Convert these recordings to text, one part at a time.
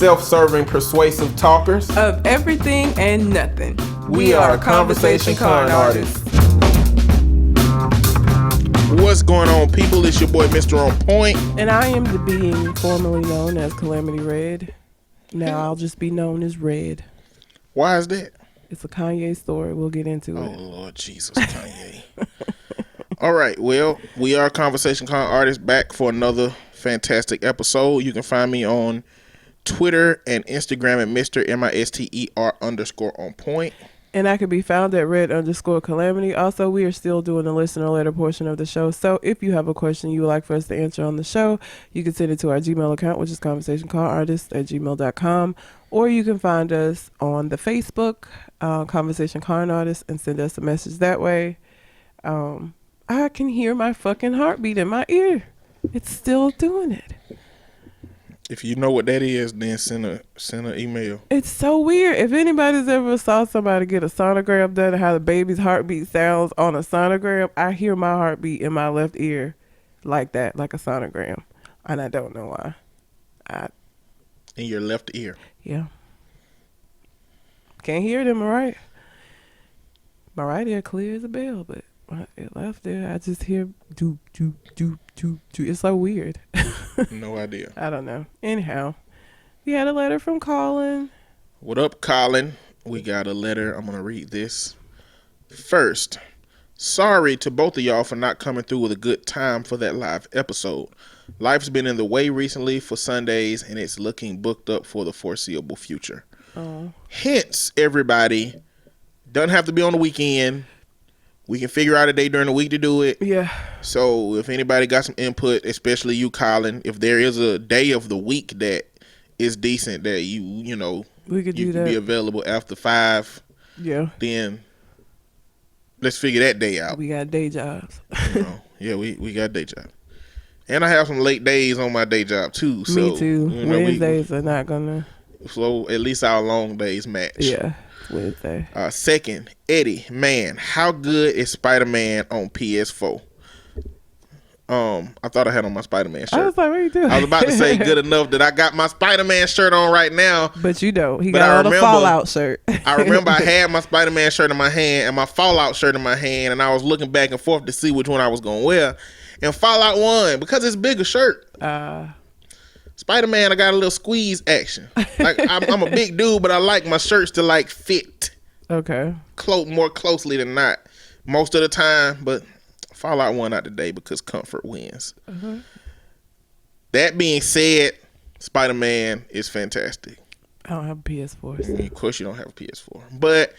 self-serving, persuasive talkers of everything and nothing. We are Conversation Con Artists. What's going on, people? It's your boy, Mr. On Point. And I am the being formerly known as Calamity Red. Now I'll just be known as Red. Why is that? It's a Kanye story. We'll get into it. Oh, Lord Jesus, Kanye. All right, well, we are Conversation Con Artists, back for another fantastic episode. You can find me on Twitter and Instagram at Mr. MISTER_on point. And I can be found at Red_Calamity. Also, we are still doing the listener letter portion of the show. So if you have a question you would like for us to answer on the show, you can send it to our Gmail account, which is conversationconartist@gmail.com. Or you can find us on the Facebook, Conversation Con Artist, and send us a message that way. I can hear my fucking heartbeat in my ear. It's still doing it. If you know what that is, then send an email. It's so weird. If anybody's ever saw somebody get a sonogram done and how the baby's heartbeat sounds on a sonogram, I hear my heartbeat in my left ear like that, like a sonogram. And I don't know why. In your left ear? Yeah. Can't hear it in my right. My right ear clear as a bell, but my left ear, I just hear doop, doop, doop, doop, doop. It's so weird. No idea. I don't know. Anyhow, we had a letter from Colin. What up, Colin? We got a letter. I'm going to read this. First, sorry to both of y'all for not coming through with a good time for that live episode. Life's been in the way recently for Sundays, and it's looking booked up for the foreseeable future. Hence, everybody, doesn't have to be on the weekend. We can figure out a day during the week to do it. Yeah. So if anybody got some input, especially you, Colin, if there is a day of the week that is decent that you know, we could you do can that. be available after 5. Yeah. Then let's figure that day out. We got day jobs. Yeah, we got day job. And I have some late days on my day job too. So, me too. Wednesdays are not gonna. So at least our long days match. Yeah. Wednesday. Second, Eddie, man, how good is Spider-Man on PS4? I thought I had on my Spider-Man shirt. I was like, what are you doing? I was about to say good enough that I got my Spider-Man shirt on right now. But you don't. He got on the Fallout shirt. I remember I had my Spider-Man shirt in my hand and my Fallout shirt in my hand, and I was looking back and forth to see which one I was going to wear. And Fallout won because it's a bigger shirt. Spider-Man, I got a little squeeze action. Like I'm a big dude, but I like my shirts to like fit. Okay. More closely than not, most of the time. But Fallout won out today because comfort wins. Uh-huh. That being said, Spider-Man is fantastic. I don't have a PS4. So. Of course, you don't have a PS4. But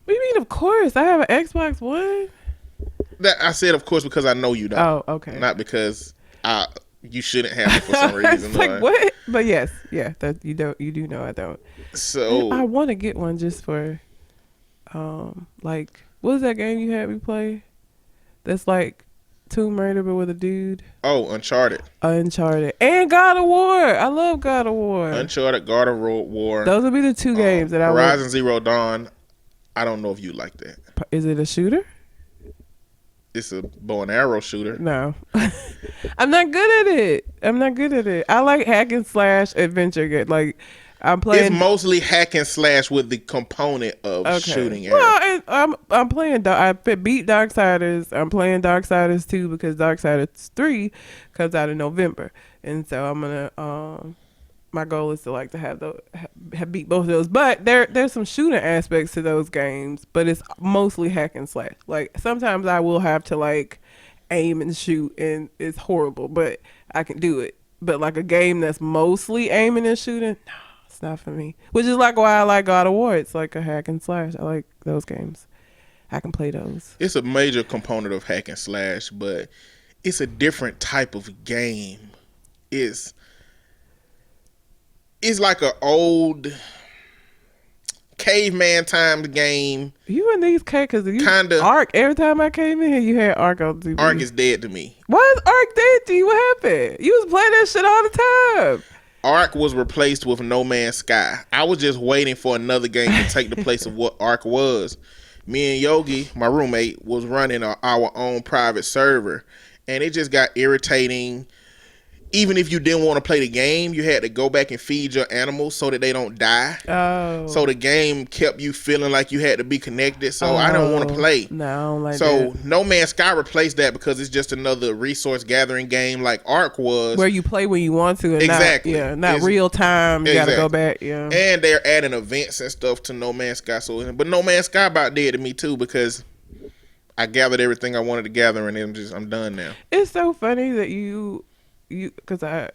what do you mean? Of course, I have an Xbox One. I said, of course, because I know you don't. Oh, okay. Not because you shouldn't have it for some reason. Like what? But yes, yeah, that you do know I don't. So I want to get one just for, like, what was that game you had me play? That's like Tomb Raider but with a dude. Oh, Uncharted. Uncharted and God of War. I love God of War. Uncharted, God of War. Those would be the two games that I would. Horizon Zero Dawn. I don't know if you like that. Is it a shooter? It's a bow and arrow shooter. No. I'm not good at it. I like hack and slash adventure game. Like I'm playing. It's mostly hack and slash with the component of shooting arrows. Well, I'm playing. I beat Darksiders. I'm playing Darksiders 2 because Darksiders 3 comes out in November, and so I'm gonna. My goal is to like to have beat both of those, but there's some shooting aspects to those games, but it's mostly hack and slash. Like sometimes I will have to like aim and shoot, and it's horrible, but I can do it. But like a game that's mostly aiming and shooting, no, it's not for me. Which is like why I like God of War. It's like a hack and slash. I like those games. I can play those. It's a major component of hack and slash, but it's a different type of game. It's like an old caveman times game. You in these because you kinda Ark. Every time I came in here, you had Ark on TV. Ark is dead to me. Why is Ark dead to you? What happened? You was playing that shit all the time. Ark was replaced with No Man's Sky. I was just waiting for another game to take the place of what Ark was. Me and Yogi, my roommate, was running our own private server, and it just got irritating. even if you didn't want to play the game, you had to go back and feed your animals so that they don't die. Oh. So the game kept you feeling like you had to be connected. So I don't want to play. No, I don't like so that. No Man's Sky replaced that because it's just another resource gathering game like Ark was. Where you play when you want to. And exactly. Not real time. You exactly. got to go back. Yeah. And they're adding events and stuff to No Man's Sky. But No Man's Sky about dead to me too because I gathered everything I wanted to gather and I'm done now. It's so funny that you because I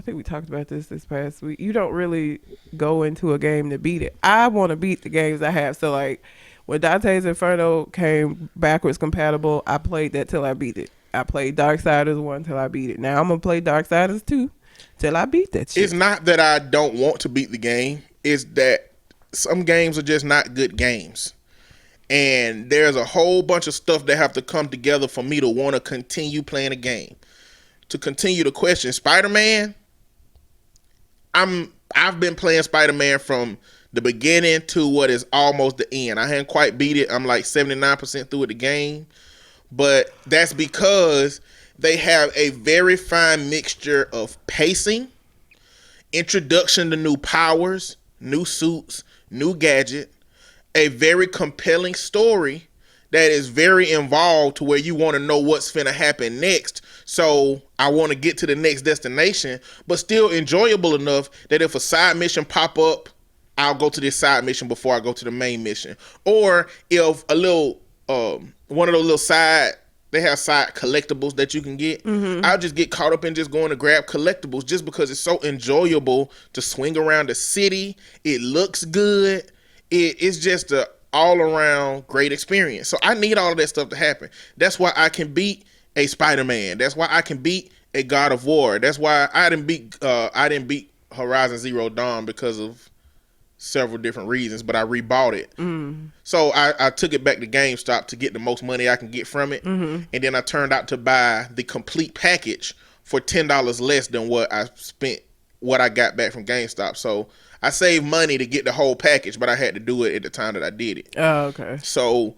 think we talked about this past week. You don't really go into a game to beat it. I want to beat the games I have. So like when Dante's Inferno came backwards compatible, I played that till I beat it. I played Darksiders 1 till I beat it. Now I'm gonna play Darksiders 2 till I beat that shit. It's not that I don't want to beat the game. It's that some games are just not good games. And there's a whole bunch of stuff that have to come together for me to want to continue playing a game. To continue the question, Spider-Man, I've been playing Spider-Man from the beginning to what is almost the end. I haven't quite beat it. I'm like 79% through with the game. But that's because they have a very fine mixture of pacing, introduction to new powers, new suits, new gadget, a very compelling story that is very involved to where you want to know what's finna happen next. So I want to get to the next destination, but still enjoyable enough that if a side mission pop up, I'll go to this side mission before I go to the main mission. Or if a little, one of those little side, they have side collectibles that you can get. I'll just get caught up in just going to grab collectibles just because it's so enjoyable to swing around the city. It looks good. It's just a all around great experience. So I need all of that stuff to happen. That's why I can beat a Spider-Man. That's why I can beat a God of War. That's why I didn't beat Horizon Zero Dawn because of several different reasons, but I rebought it. So I took it back to GameStop to get the most money I can get from it. And then I turned out to buy the complete package for $10 less than what I got back from GameStop. So I saved money to get the whole package, but I had to do it at the time that I did it. Oh, okay. So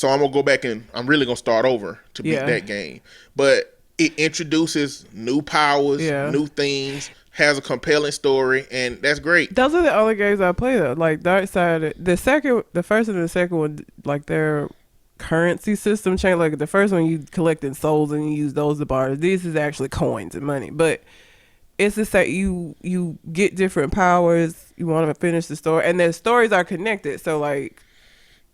I'm gonna go back and I'm really gonna start over to beat that game. But it introduces new powers, new things, has a compelling story, and that's great. Those are the only games I play though. Like Darksiders, the first and the second one, like their currency system changed. Like the first one, you collected souls and you use those to barter. This is actually coins and money, but it's just that you get different powers. You want to finish the story, and the stories are connected. So like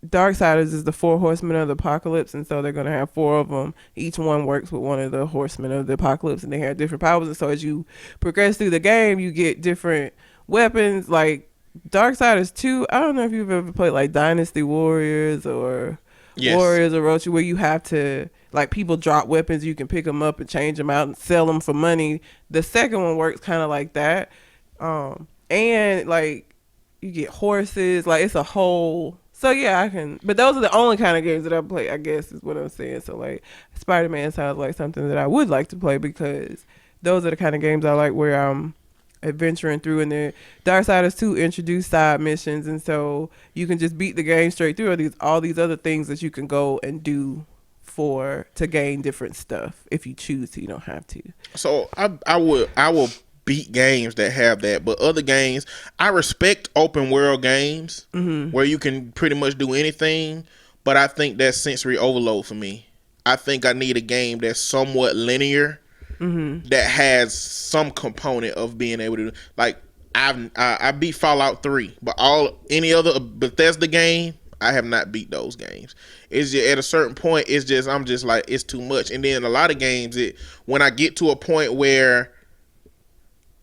Darksiders is the 4 horsemen of the apocalypse, and so they're gonna have 4 of them. Each one works with one of the horsemen of the apocalypse, and they have different powers. And so as you progress through the game, you get different weapons. Like Darksiders 2, I don't know if you've ever played like Dynasty Warriors or Warriors of Roach, where you have to, like, people drop weapons, you can pick them up and change them out and sell them for money. The second one works kind of like that. And like you get horses, like it's a whole. So yeah, I can, but those are the only kind of games that I play, I guess is what I'm saying. So like Spider-Man sounds like something that I would like to play because those are the kind of games I like where I'm adventuring through, and the Darksiders 2 introduce side missions, and so you can just beat the game straight through, or all these other things that you can go and do to gain different stuff if you choose to. You don't have to. So I will beat games that have that, but other games, I respect open world games where you can pretty much do anything, but I think that's sensory overload for me. I think I need a game that's somewhat linear, that has some component of being able to, like, I beat Fallout 3, but any other Bethesda game, I have not beat those games. It's just, at a certain point, I'm just like, it's too much. And then a lot of games, when I get to a point where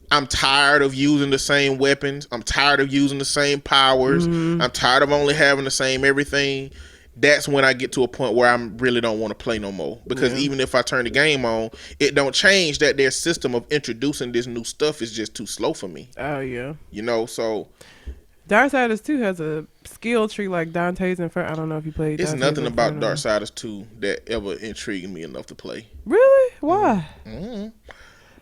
I'm tired of using the same weapons, I'm tired of using the same powers, I'm tired of only having the same everything, that's when I get to a point where I really don't want to play no more. Because even if I turn the game on, it don't change that their system of introducing this new stuff is just too slow for me. Oh, yeah. You know, so Darksiders 2 has a skill tree like Dante's Inferno. I don't know if you played it's Dante's nothing Inferno. about Darksiders 2 that ever intrigued me enough to play. Really? Why?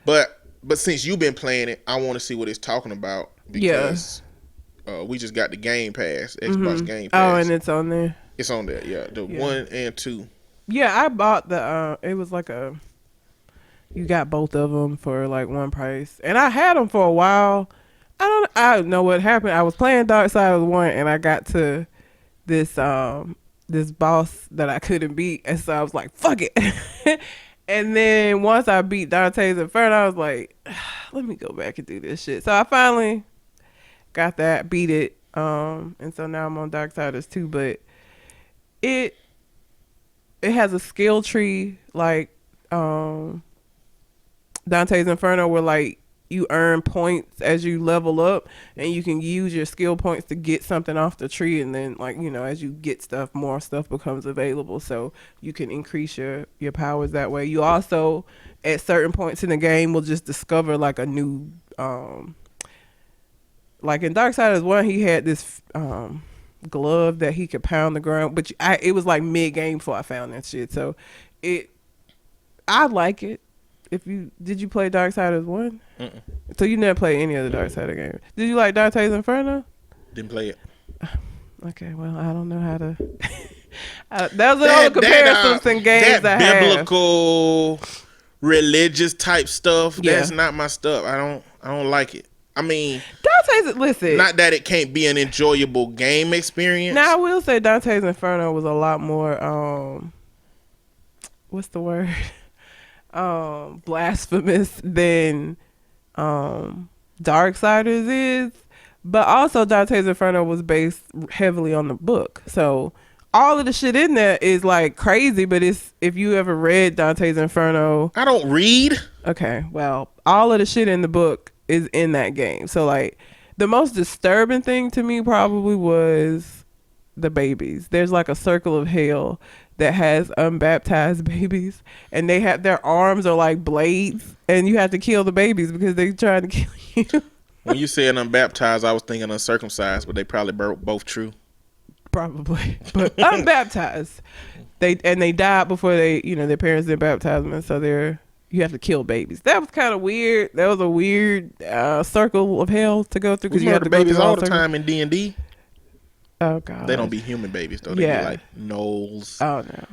But since you've been playing it, I want to see what it's talking about, because we just got the Game Pass, Xbox Game Pass. Oh, and it's on there? It's on there, yeah. The 1 and 2. Yeah, I bought the, it was like a you got both of them for like one price. And I had them for a while. I don't know what happened. I was playing Darksiders 1 and I got to this this boss that I couldn't beat, and so I was like, fuck it. And then once I beat Dante's Inferno, I was like, let me go back and do this shit. So I finally got that, beat it, and so now I'm on Darksiders 2, but it has a skill tree like Dante's Inferno, where like you earn points as you level up, and you can use your skill points to get something off the tree, and then like, you know, as you get stuff, more stuff becomes available, so you can increase your powers that way. You also at certain points in the game will just discover like a new like in Darksiders 1 he had this glove that he could pound the ground, but it was like mid game before I found that shit, so I like it. Did you play Darksiders 1? Mm-mm. So you never played any of the Darksiders games. Did you like Dante's Inferno? Didn't play it. Okay, well, I don't know how to. Those are all the comparisons and games that I biblical, religious type stuff. Yeah. That's not my stuff. I don't like it. I mean, listen. not that it can't be an enjoyable game experience. Now I will say Dante's Inferno was a lot more. What's the word? Blasphemous than Darksiders is, but also Dante's Inferno was based heavily on the book, so all of the shit in there is like crazy. But if you ever read Dante's Inferno, I don't read. Okay, well, all of the shit in the book is in that game, so like the most disturbing thing to me probably was the babies. There's like a circle of hell that has unbaptized babies, and they have their arms are like blades, and you have to kill the babies because they're trying to kill you. When you said unbaptized, I was thinking uncircumcised, but they probably both true. Probably, but unbaptized. They died before their parents didn't baptize them, and so you have to kill babies. That was kind of weird. That was a weird circle of hell to go through, because you have to babies go through all the time in D&D. Oh god, they don't be human babies though. They be like gnolls. Oh no.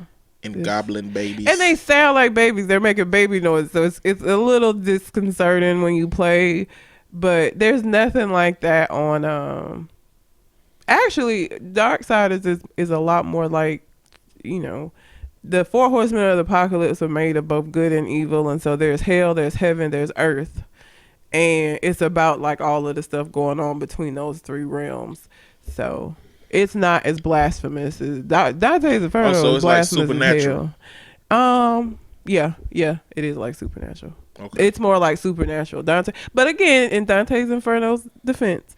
And goblin babies. And they sound like babies. They're making baby noise, so it's a little disconcerting when you play. But there's nothing like that on. Actually, Darksiders is a lot more like, the four horsemen of the apocalypse are made of both good and evil, and so there's hell, there's heaven, there's earth, and it's about like all of the stuff going on between those three realms. So it's not as blasphemous as Dante's Inferno. So is it's like blasphemous supernatural. as hell. Yeah, it is like supernatural. Okay. It's more like supernatural Dante. But again, in Dante's Inferno's defense,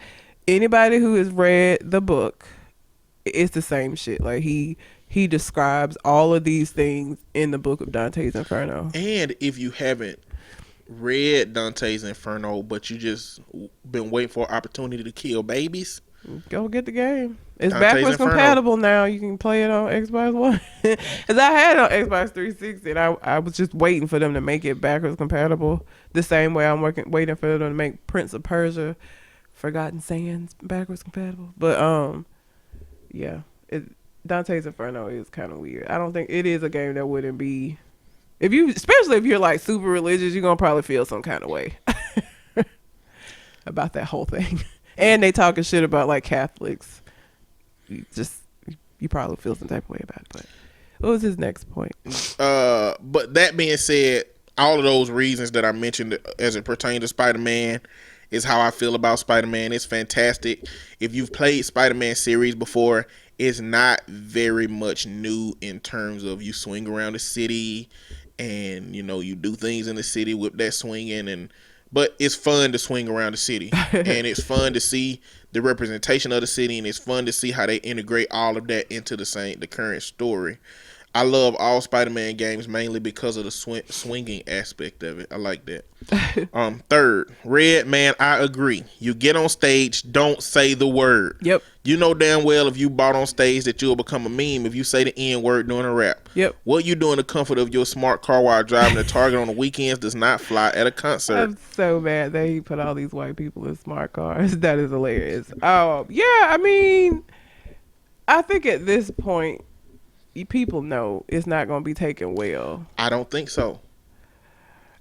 anybody who has read the book, it's the same shit. Like he describes all of these things in the book of Dante's Inferno. And if you haven't read Dante's Inferno, but you just been waiting for an opportunity to kill babies, go get the game. It's Dante's backwards Inferno. compatible now. You can play it on Xbox One. Because I had it on Xbox 360, and I was just waiting for them to make it backwards compatible the same way I'm waiting for them to make Prince of Persia Forgotten Sands backwards compatible. But yeah, Dante's Inferno is kind of weird. I don't think it is a game that wouldn't be, especially if you're like super religious, you're gonna probably feel some kind of way about that whole thing. And they talking shit about like Catholics. You probably feel some type of way about it. But what was his next point? But that being said, all of those reasons that I mentioned as it pertains to Spider-Man is how I feel about Spider-Man. It's fantastic. If you've played Spider-Man series before, it's not very much new in terms of you swing around the city and you do things in the city with that swinging, but it's fun to swing around the city and it's fun to see the representation of the city, and it's fun to see how they integrate all of that into the current story. I love all Spider-Man games mainly because of the swinging aspect of it. I like that. Third, Red Man, I agree. You get on stage, don't say the word. Yep. You know damn well if you bought on stage that you'll become a meme if you say the N word during a rap. Yep. What you do in the comfort of your smart car while driving to Target on the weekends does not fly at a concert. I'm so mad that he put all these white people in smart cars. That is hilarious. Yeah, I mean, I think at this point, people know it's not going to be taken well. I don't think so.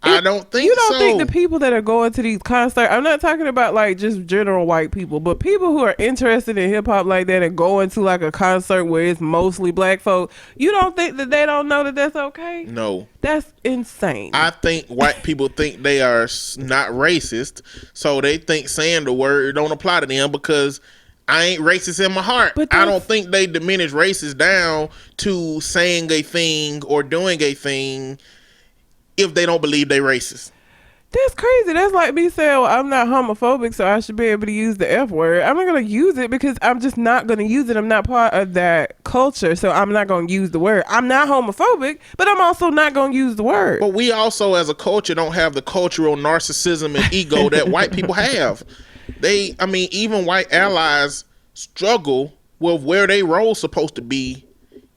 I don't think you don't so. think the people that are going to these concerts, I'm not talking about like just general white people, but people who are interested in hip hop like that and going to like a concert where it's mostly black folk, you don't think that they don't know that that's okay? No. That's insane. I think white people think they are not racist, so they think saying the word don't apply to them because I ain't racist in my heart. But I don't think they diminish racists down to saying a thing or doing a thing if they don't believe they racist. That's crazy. That's like me saying, well, I'm not homophobic, so I should be able to use the F word. I'm not going to use it because I'm just not going to use it. I'm not part of that culture, so I'm not going to use the word. I'm not homophobic, but I'm also not going to use the word. But we also, as a culture, don't have the cultural narcissism and ego that white people have. Even white allies struggle with where they role supposed to be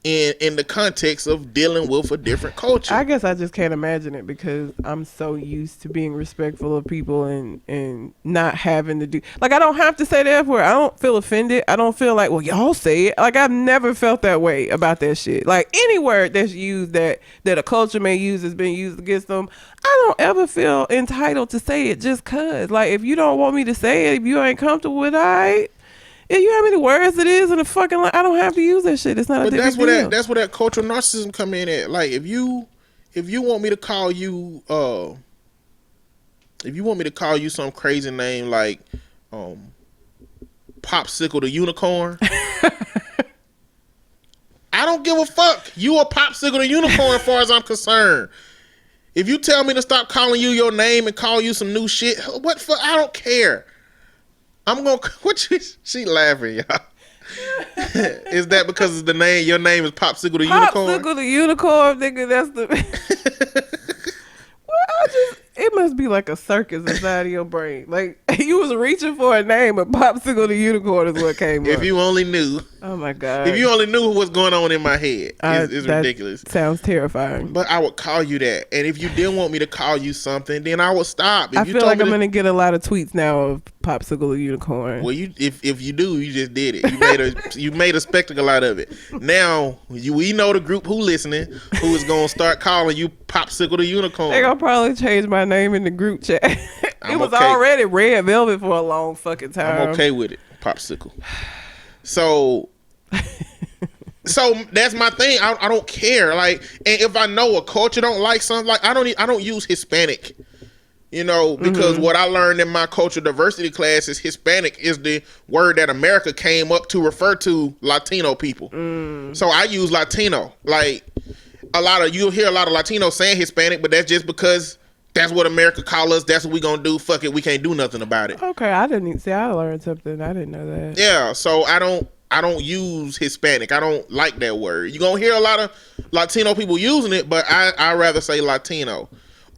in the context of dealing with a different culture. I guess I just can't imagine it because I'm so used to being respectful of people and not having to do, like, I don't have to say the F word. I don't feel offended. I don't feel like, well, y'all say it. Like, I've never felt that way about that shit. Like, any word that's used that a culture may use has been used against them. I don't ever feel entitled to say it just cause. Like, if you don't want me to say it, if you ain't comfortable with it, if you have any words it is in the fucking I don't have to use that shit. It's not a big deal. That's where that cultural narcissism come in at. Like if you want me to call you some crazy name like Popsicle the Unicorn, I don't give a fuck. You a Popsicle the Unicorn as far as I'm concerned. If you tell me to stop calling you your name and call you some new shit, what for? I don't care. I'm gonna. She laughing, y'all. Is that because of the name? Your name is Popsicle the Unicorn? Popsicle the Unicorn, nigga. That's the. Well, it must be like a circus inside of your brain. Like you was reaching for a name, but Popsicle the Unicorn is what came up. If you only knew. Oh my god. If you only knew what's going on in my head, it's ridiculous. Sounds terrifying. But I would call you that, and if you didn't want me to call you something, then I would stop. If I feel like I'm gonna get a lot of tweets now of Popsicle the Unicorn. Well, if you do, you just did it. You made a spectacle out of it. Now we know the group who listening who is gonna start calling you Popsicle the Unicorn. They gonna probably change my name in the group chat. It was already Red Velvet for a long fucking time. I'm okay with it, Popsicle. So that's my thing. I don't care. Like, and if I know a culture don't like something, like I don't use Hispanic. You know, because what I learned in my cultural diversity class is Hispanic is the word that America came up to refer to Latino people. So I use Latino. Like you'll hear a lot of Latinos saying Hispanic, but that's just because that's what America call us. That's what we gonna do. Fuck it, we can't do nothing about it. Okay, I learned something. I didn't know that. Yeah, so I don't use Hispanic. I don't like that word. You're gonna hear a lot of Latino people using it, but I rather say Latino.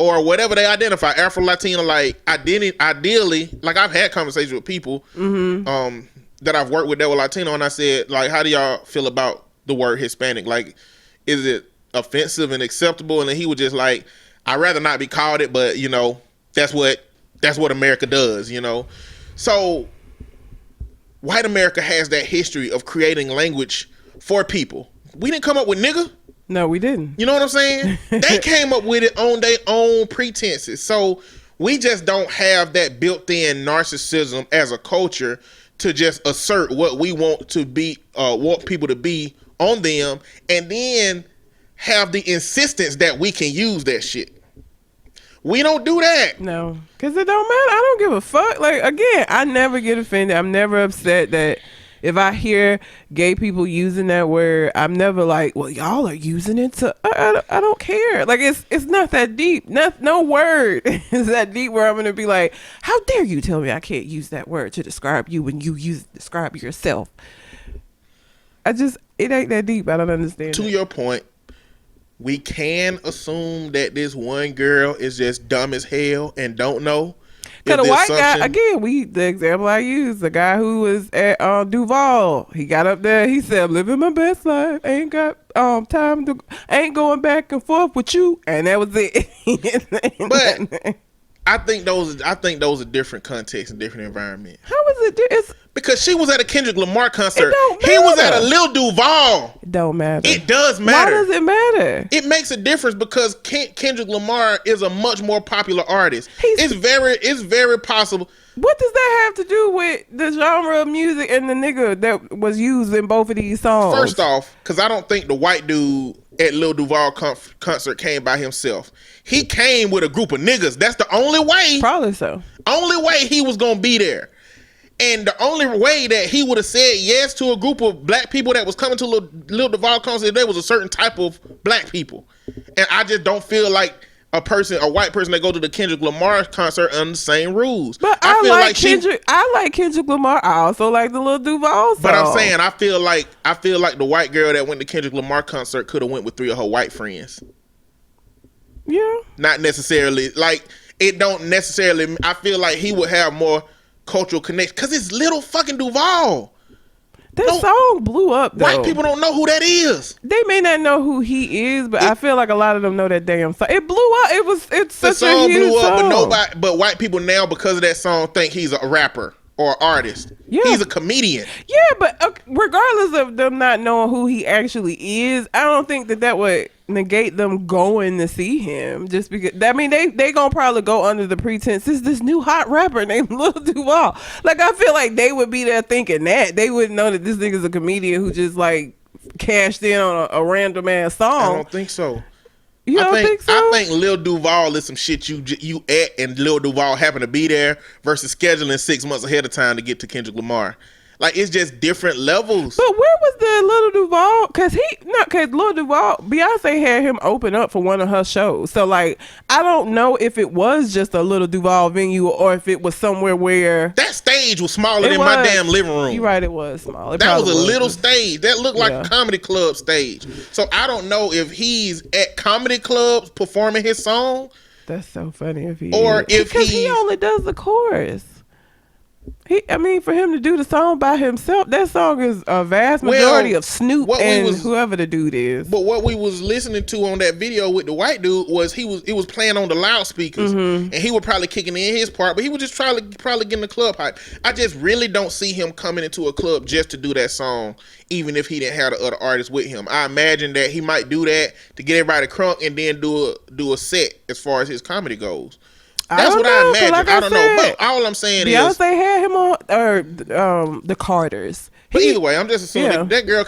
Or whatever they identify, Afro-Latino, like ideally, like I've had conversations with people that I've worked with that were Latino, and I said, like, how do y'all feel about the word Hispanic? Like, is it offensive and acceptable? And then he was just like, I'd rather not be called it, but you know, that's what America does, you know. So white America has that history of creating language for people. We didn't come up with nigga. No, we didn't. You know what I'm saying? They came up with it on their own pretenses. So we just don't have that built-in narcissism as a culture to just assert what we want to be, want people to be on them, and then have the insistence that we can use that shit. We don't do that. No, because it don't matter. I don't give a fuck. Like, again, I never get offended. I'm never upset that if I hear gay people using that word, I'm never like, well, y'all are using it to, I don't care. Like, it's not that deep. No word is that deep where I'm going to be like, how dare you tell me I can't use that word to describe you when you describe yourself. It ain't that deep. I don't understand. To your point, we can assume that this one girl is just dumb as hell and don't know. Because the white guy, again, the example I used, the guy who was at Duval, he got up there, he said, I'm living my best life, ain't got time ain't going back and forth with you, and that was it. But I think those are different contexts and different environments. How is it? It's Because she was at a Kendrick Lamar concert. It don't He was at matter. a Lil Duval. It don't matter. It does matter. Why does it matter? It makes a difference because Kendrick Lamar is a much more popular artist. He's- It's very possible. What does that have to do with the genre of music and the nigga that was used in both of these songs? First off, because I don't think the white dude at Lil Duval concert came by himself. He came with a group of niggas. That's the only way. Probably so. Only way he was gonna be there. And the only way that he would have said yes to a group of black people that was coming to Lil Duval concert, there was a certain type of black people. And I just don't feel like a white person that go to the Kendrick Lamar concert under the same rules. But I feel like Kendrick. I like Kendrick Lamar. I also like the Lil Duval song. But I'm saying I feel like the white girl that went to Kendrick Lamar concert could have went with 3 of her white friends. Yeah. Not necessarily like it don't necessarily. I feel like he would have more cultural connection because it's Little fucking Duval. That song blew up though. White people don't know who that is. They may not know who he is, but I feel like a lot of them know that damn song. It blew up. It's The such a song huge blew up, song. but white people now because of that song think he's a rapper or artist. Yeah. He's a comedian. Yeah, but regardless of them not knowing who he actually is, I don't think that would negate them going to see him. Just because, I mean, they gonna probably go under the pretense this new hot rapper named Lil Duval. Like, I feel like they would be there thinking that they wouldn't know that this nigga's a comedian who just like cashed in on a random ass song. I don't think so. You don't think so? I think Lil Duval is some shit you at, and Lil Duval happened to be there versus scheduling 6 months ahead of time to get to Kendrick Lamar. Like, it's just different levels. But where was the Lil Duval? Cause Lil Duval, Beyonce had him open up for one of her shows. So like, I don't know if it was just a Lil Duval venue or if it was somewhere where that stage was smaller than my damn living room. You're right, it was small. That was a little stage. That looked like a comedy club stage. So I don't know if he's at comedy clubs performing his song. That's so funny if he or is. if because he only does the chorus. For him to do the song by himself, that song is a vast majority of Snoop and whoever the dude is. But what we was listening to on that video with the white dude was it was playing on the loudspeakers, and he was probably kicking in his part, but he was just probably getting the club hype. I just really don't see him coming into a club just to do that song, even if he didn't have the other artists with him. I imagine that he might do that to get everybody crunk and then do a set as far as his comedy goes. That's what I imagine. Like I don't know. But all I'm saying is Beyonce had him on the Carters. But either way, I'm just assuming that girl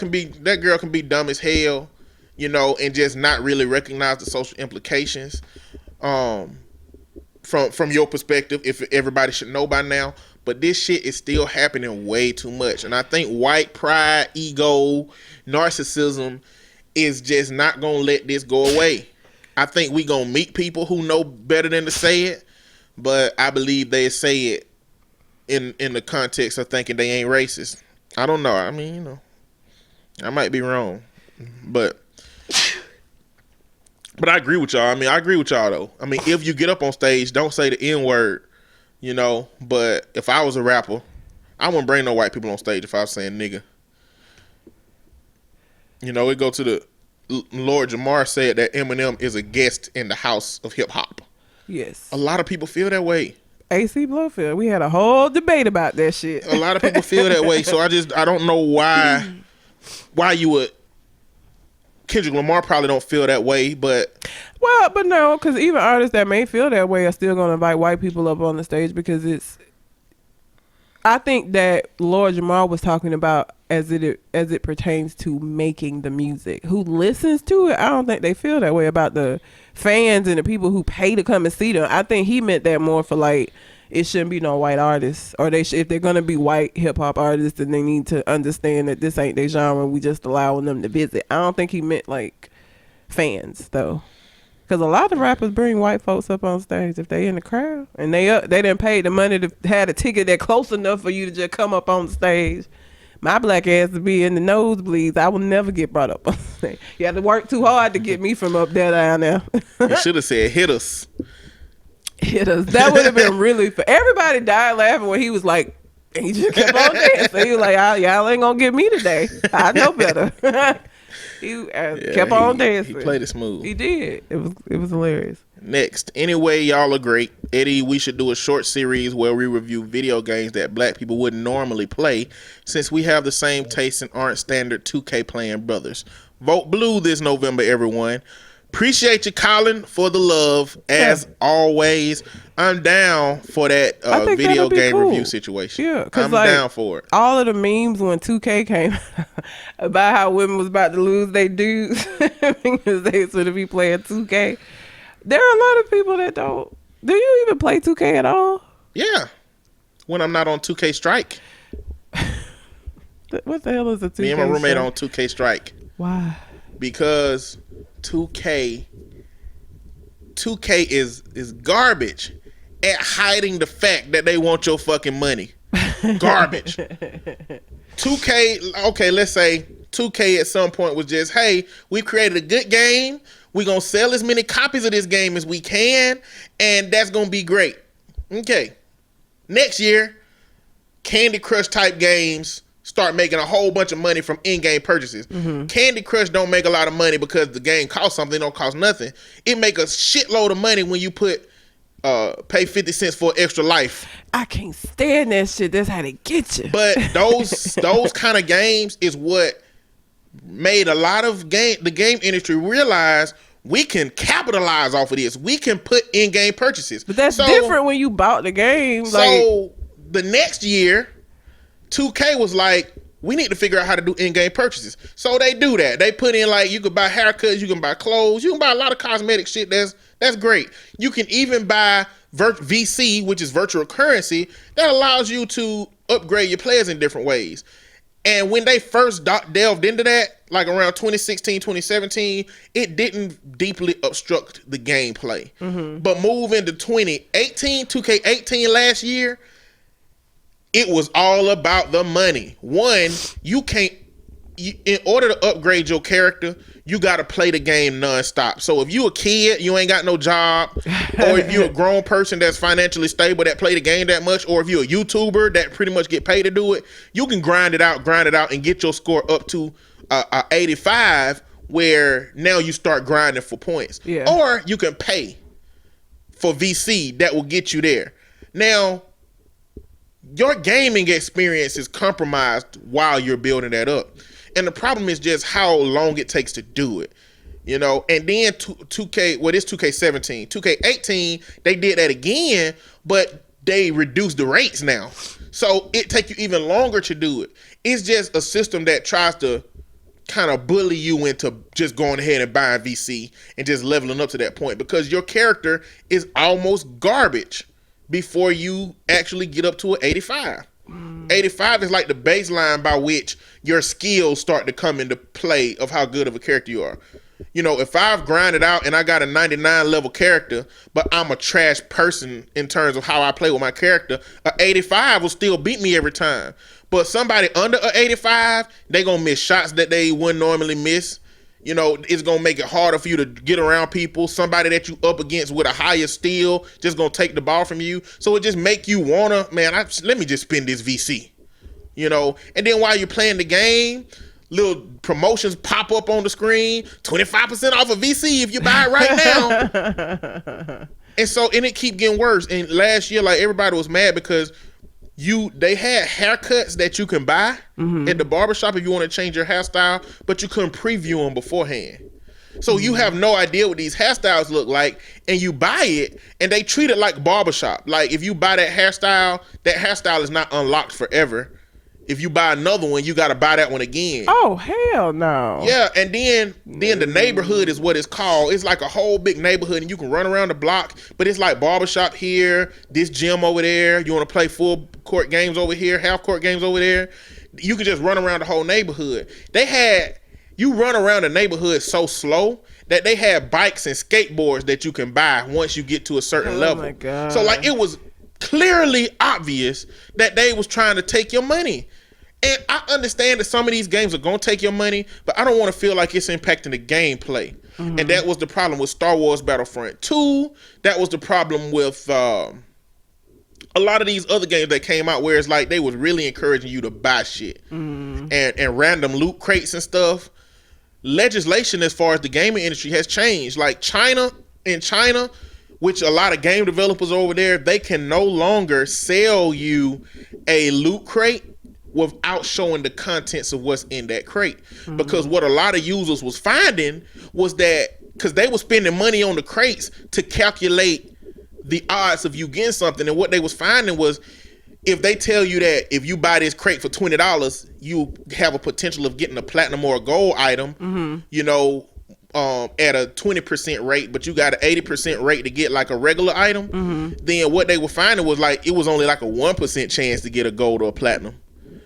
can be dumb as hell, and just not really recognize the social implications. From your perspective, if everybody should know by now. But this shit is still happening way too much. And I think white pride, ego, narcissism is just not gonna let this go away. I think we gonna meet people who know better than to say it. But I believe they say it in the context of thinking they ain't racist. I don't know. I mean, I might be wrong, but I agree with y'all. I mean, I agree with y'all though. I mean, if you get up on stage, don't say the N-word, But if I was a rapper, I wouldn't bring no white people on stage if I was saying nigga. It go to the Lord Jamar said that Eminem is a guest in the house of hip hop. Yes. A lot of people feel that way. AC Blowfield. We had a whole debate about that shit. A lot of people feel that way. So I don't know why you would. Kendrick Lamar probably don't feel that way, but no, because even artists that may feel that way are still going to invite white people up on the stage because I think that Lord Jamar was talking about as it pertains to making the music. Who listens to it, I don't think they feel that way about the fans and the people who pay to come and see them. I think he meant that more for like it shouldn't be no white artists, or if they're gonna be white hip hop artists, then they need to understand that this ain't their genre. We just allowing them to visit. I don't think he meant like fans though. Because a lot of rappers bring white folks up on stage if they in the crowd and they didn't pay the money to have a ticket that close enough for you to just come up on the stage. My black ass to be in the nosebleeds. I will never get brought up on stage. You had to work too hard to get me from up there down there. You should have said hit us. Hit us. That would have been really fun. Everybody died laughing when he was like, and he just kept on dancing. He was like, y'all ain't gonna get me today. I know better. He kept on dancing. He played it smooth. He did. It was hilarious. Next, anyway, y'all are great. Eddie, we should do a short series where we review video games that black people wouldn't normally play, since we have the same taste and aren't standard 2K playing brothers. Vote blue this November, everyone. Appreciate you, Colin, for the love. As always, I'm down for that video game review situation. Yeah, I'm down for it. All of the memes when 2K came about how women was about to lose their dudes because they was going to be playing 2K. There are a lot of people that don't. Do you even play 2K at all? Yeah. When I'm not on 2K Strike. What the hell is a 2K? Me and my roommate on 2K Strike. Why? Because 2K is garbage at hiding the fact that they want your fucking money. Garbage. 2K, okay, let's say 2K at some point was just, hey, we created a good game. We're going to sell as many copies of this game as we can, and that's going to be great. Okay. Next year, Candy Crush type games start making a whole bunch of money from in-game purchases. Mm-hmm. Candy Crush don't make a lot of money because the game costs something, don't cost nothing. It make a shitload of money when you pay 50 cents for extra life. I can't stand that shit. That's how they get you. But those kind of games is what made a lot of the game industry realize we can capitalize off of this. We can put in-game purchases. But that's different when you bought the game. So the next year, 2K was like, we need to figure out how to do in-game purchases. So they do that. They put in you can buy haircuts, you can buy clothes, you can buy a lot of cosmetic shit. That's great. You can even buy VC, which is virtual currency, that allows you to upgrade your players in different ways. And when they first delved into that, like around 2016, 2017, it didn't deeply obstruct the gameplay. Mm-hmm. But move into 2018, 2K18 last year, it was all about the money. One, in order to upgrade your character, you got to play the game nonstop. So if you a kid, you ain't got no job, or if you're a grown person that's financially stable that play the game that much, or if you're a YouTuber that pretty much get paid to do it, you can grind it out and get your score up to 85, where now you start grinding for points. Yeah. Or you can pay for VC that will get you there. Now, your gaming experience is compromised while you're building that up. And the problem is just how long it takes to do it, And then 2K, well, it's 2K17. 2K18, they did that again, but they reduced the rates now. So it takes you even longer to do it. It's just a system that tries to kind of bully you into just going ahead and buying VC and just leveling up to that point, because your character is almost garbage before you actually get up to an 85. 85 is like the baseline by which your skills start to come into play of how good of a character you are. If I've grinded out and I got a 99 level character, but I'm a trash person in terms of how I play with my character, a 85 will still beat me every time. But somebody under a 85, they gonna miss shots that they wouldn't normally miss. It's gonna make it harder for you to get around people. Somebody that you up against with a higher steal just gonna take the ball from you. So it just make you wanna, let me just spend this VC. And then while you're playing the game, little promotions pop up on the screen. 25% off of VC if you buy it right now. and it keep getting worse. And last year, everybody was mad because they had haircuts that you can buy at the barbershop if you want to change your hairstyle, but you couldn't preview them beforehand. So you have no idea what these hairstyles look like, and you buy it, and they treat it like barbershop. Like if you buy that hairstyle is not unlocked forever. If you buy another one, you got to buy that one again. Oh, hell no. Yeah, and then the neighborhood is what it's called. It's like a whole big neighborhood, and you can run around the block, but it's like barbershop here, this gym over there. You want to play full court games over here, half court games over there. You can just run around the whole neighborhood. You run around the neighborhood so slow that they had bikes and skateboards that you can buy once you get to a certain level. Oh my God. So it was clearly obvious that they was trying to take your money. And I understand that some of these games are going to take your money, but I don't want to feel like it's impacting the gameplay. Mm-hmm. And that was the problem with Star Wars Battlefront 2. That was the problem with a lot of these other games that came out where it's like they was really encouraging you to buy shit. Mm-hmm. and random loot crates and stuff. Legislation as far as the gaming industry has changed. In China, which a lot of game developers over there, they can no longer sell you a loot crate without showing the contents of what's in that crate. Because what a lot of users was finding was that, because they were spending money on the crates to calculate the odds of you getting something, and what they was finding was, if they tell you that if you buy this crate for $20, you have a potential of getting a platinum or a gold item, you know, at a 20% rate, but you got an 80% rate to get like a regular item, then what they were finding was like, it was only like a 1% chance to get a gold or a platinum.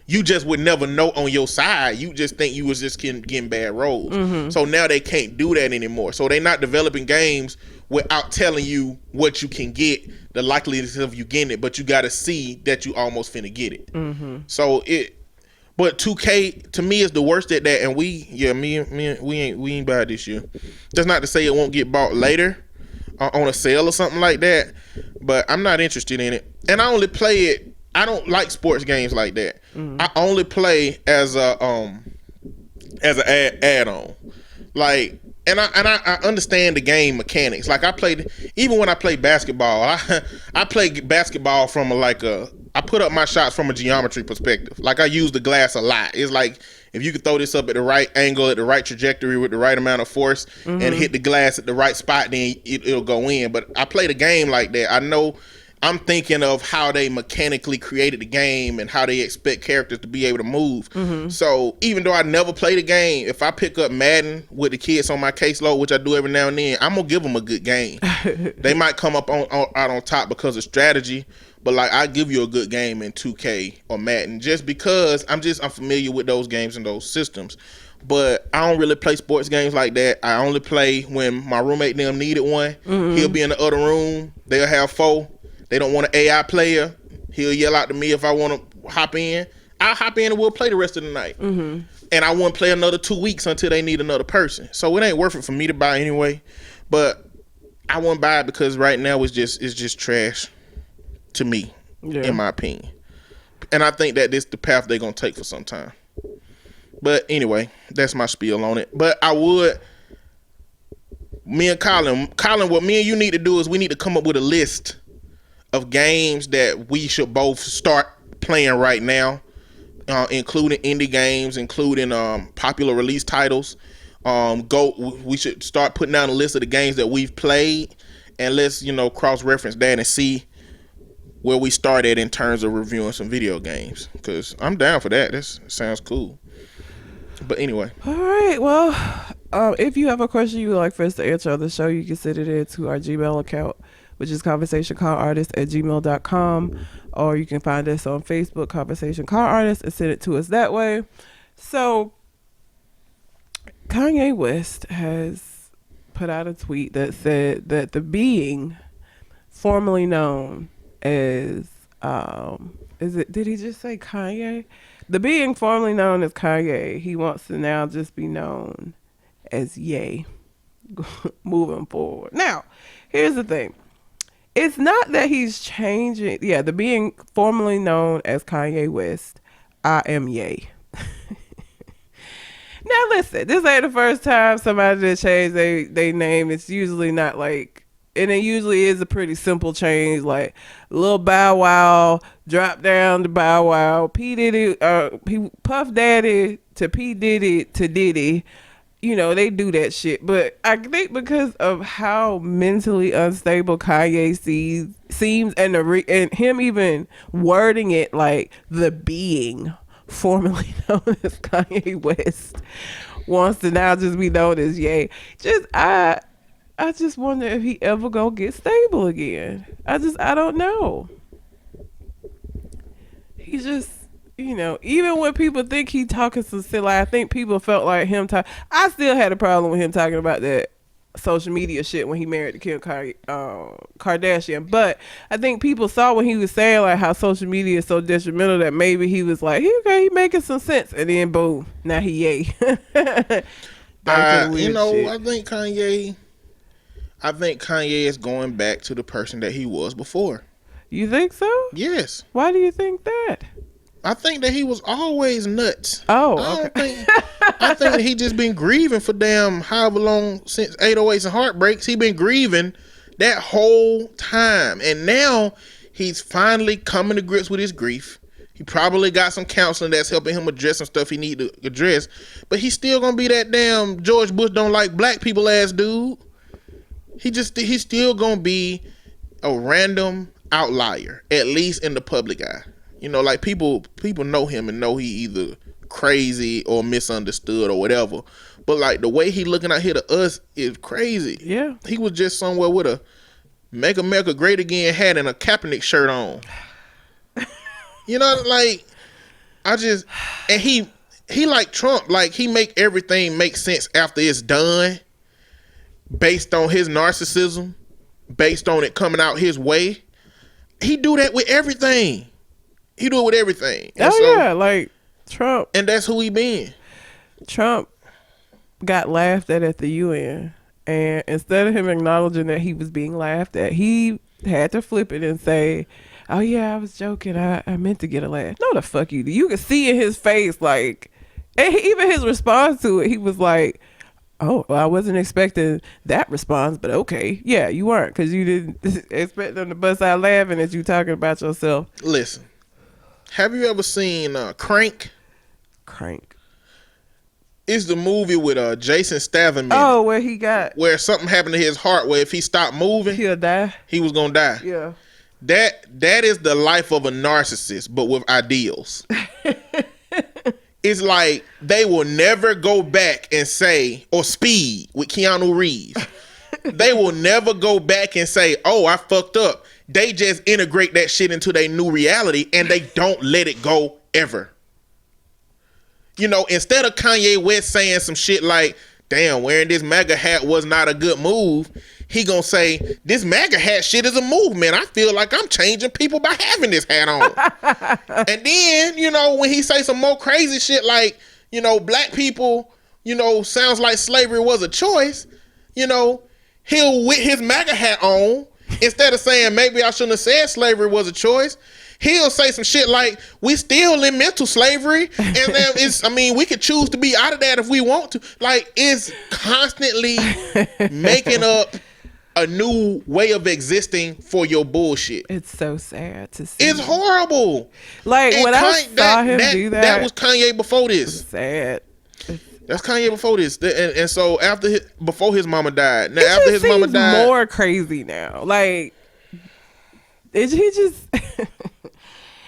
You just would never know on your side. You just think you was just getting bad rolls. So now they can't do that anymore. So they're not developing games without telling you what you can get, the likelihood of you getting it, but you got to see that you almost finna get it. So but 2K to me is the worst at that, and we ain't buy it this year. That's not to say it won't get bought later on a sale or something like that, but I'm not interested in it. And I only play it. I don't like sports games like that. I only play as a add-on. Like, and I understand the game mechanics. Like, even when I play basketball, I play basketball from I put up my shots from a geometry perspective. Like, I use the glass a lot. It's like, if you could throw this up at the right angle, at the right trajectory with the right amount of force, and hit the glass at the right spot, then it'll go in. But I play the game like that. I know I'm thinking of how they mechanically created the game and how they expect characters to be able to move. So even though I never play the game, if I pick up Madden with the kids on my caseload, which I do every now and then, I'm gonna give them a good game. They might come up out on top because of strategy, but like, I give you a good game in 2K or Madden just because I'm familiar with those games and those systems. But I don't really play sports games like that. I only play when my roommate and them needed one. He'll be in the other room. They'll have 4. They don't want an AI player. He'll yell out to me if I want to hop in. I'll hop in and we'll play the rest of the night. And I won't play another 2 weeks until they need another person. So it ain't worth it for me to buy anyway. But I won't buy it because right now it's just trash to me, in my opinion. And I think that this is the path they're going to take for some time. But anyway, that's my spiel on it. But me and Colin, what me and you need to do is we need to come up with a list of games that we should both start playing right now, including indie games, including popular release titles. We should start putting down a list of the games that we've played, and let's cross-reference that and see where we start at in terms of reviewing some video games, because I'm down for that. This sounds cool. But anyway. All right. Well, if you have a question you would like for us to answer on the show, you can send it in to our Gmail account, which is conversationconartist@gmail.com, or you can find us on Facebook, Conversation Con Artist, and send it to us that way. So, Kanye West has put out a tweet that said that the being formerly known as, did he just say Kanye? The being formerly known as Kanye, he wants to now just be known as Ye moving forward. Now, here's the thing. It's not that he's changing. Yeah, the being formerly known as Kanye West, I am Ye. Now listen, this ain't the first time somebody that changed their name. It's usually not like, and it usually is a pretty simple change, like Lil Bow Wow, drop down to Bow Wow, P Diddy, Puff Daddy to P Diddy to Diddy. They do that shit. But I think because of how mentally unstable Kanye seems, and him even wording it like the being formerly known as Kanye West wants to now just be known as Ye. I just wonder if he ever gonna get stable again. I don't know. He just, even when people think he talking some silly, I think people felt like him I still had a problem with him talking about that social media shit when he married to Kim Kardashian. But I think people saw when he was saying like how social media is so detrimental that maybe he was like, okay, he making some sense. And then boom, now he Ye. I think Kanye is going back to the person that he was before. You think so? Yes. Why do you think that? I think that he was always nuts. Oh, okay. I think that he just been grieving for damn however long since 808s and Heartbreaks. He been grieving That whole time. And now he's finally coming to grips with his grief. He probably got some counseling that's helping him address some stuff he need to address. But he's still gonna be that damn George Bush don't like black people ass dude. He's still gonna be a random outlier, at least in the public eye. You know, like people know him and know he either crazy or misunderstood or whatever. But like the way he looking out here to us is crazy. Yeah. He was just somewhere with a Make America Great Again hat and a Kaepernick shirt on. You know, like and he like Trump, like he make everything make sense after it's done based on his narcissism, based on it coming out his way. He do that with everything. He do it with everything. And yeah, like Trump. And that's who he been. Trump got laughed at the UN. And instead of him acknowledging that he was being laughed at, he had to flip it and say, oh yeah, I was joking. I meant to get a laugh. No, the fuck you do. You could see in his face, like, and even his response to it, he was like, oh, well, I wasn't expecting that response, but okay. Yeah, you weren't, because you didn't expect them to bust out laughing at you talking about yourself. Listen, have you ever seen Crank? Crank. It's the movie with Jason Statham. Oh, where something happened to his heart, where if he stopped moving, he'll die. He was gonna die. Yeah. That is the life of a narcissist, but with ideals. It's like they will never go back and say, or Speed with Keanu Reeves. They will never go back and say, oh, I fucked up. They just integrate that shit into their new reality and they don't let it go ever. You know, instead of Kanye West saying some shit like, damn, wearing this MAGA hat was not a good move, he gonna say, this MAGA hat shit is a movement. I feel like I'm changing people by having this hat on. And then, you know, when he say some more crazy shit like, you know, black people, you know, sounds like slavery was a choice, you know, he'll with his MAGA hat on, instead of saying maybe I shouldn't have said slavery was a choice, he'll say some shit like, we still in mental slavery, and then we could choose to be out of that if we want to. Like, it's constantly making up a new way of existing for your bullshit. It's so sad to see. It's horrible. Like, and when I saw him do that. That was Kanye before this. It's sad. That's Kanye before this. And so before his mama died. Now, after his mama died. More crazy now. Like, he just...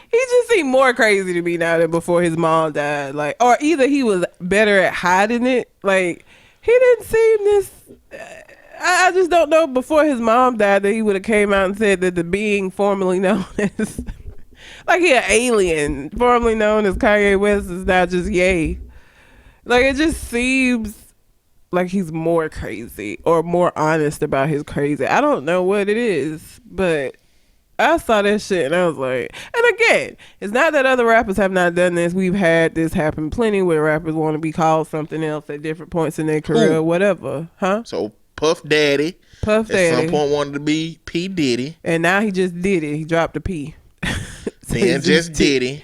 He just seemed more crazy to me now than before his mom died. Like, or either he was better at hiding it. Like, he didn't seem this... I just don't know before his mom died that he would have came out and said that the being formerly known as... like, he an alien, formerly known as Kanye West, is now just Ye. Like, it just seems like he's more crazy or more honest about his crazy. I don't know what it is, but... I saw that shit and I was like, and again, it's not that other rappers have not done this. We've had this happen plenty where rappers want to be called something else at different points in their career or whatever. Huh? So Puff Daddy at some point wanted to be P. Diddy. And now he just did it. He dropped the P. Then just Diddy.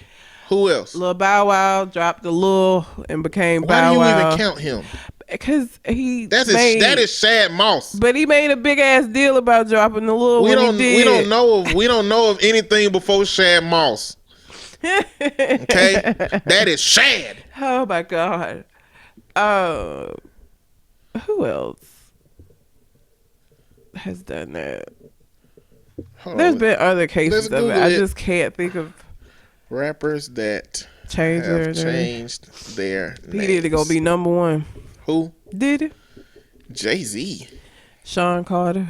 Who else? Lil Bow Wow dropped the Lil and became Bow Wow. Why do you even count him? Because that is Shad Moss. But he made a big ass deal about dropping the Lil when he did. We don't know of anything before Shad Moss. Okay, that is Shad. Oh my God. Who else has done that? There's been other cases of it. I just can't think of rappers that have changed their P. Diddy gonna be number one. Who? Diddy? Jay-Z. Sean Carter.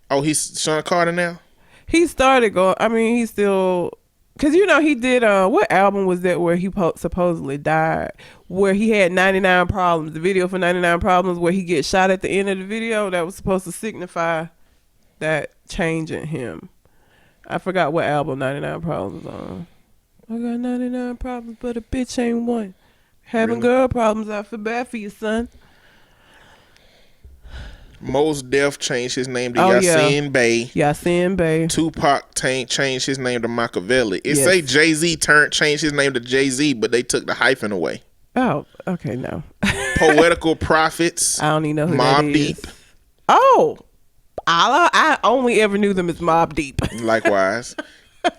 Oh, he's Sean Carter now? He started going, he's still, because you know he did, what album was that where he supposedly died? Where he had 99 Problems, the video for 99 Problems where he gets shot at the end of the video that was supposed to signify that change in him. I forgot what album 99 Problems was on. I got 99 problems, but a bitch ain't one. Having girl problems, I feel bad for you, son. Mos Def changed his name to Yasin Bey. Yasin Bey. Tupac changed his name to Machiavelli. Say Jay-Z changed his name to Jay-Z, but they took the hyphen away. Oh, okay, no. Poetical Prophets. I don't even know who Mobb that is. Deep. Oh, I only ever knew them as Mobb Deep. Likewise.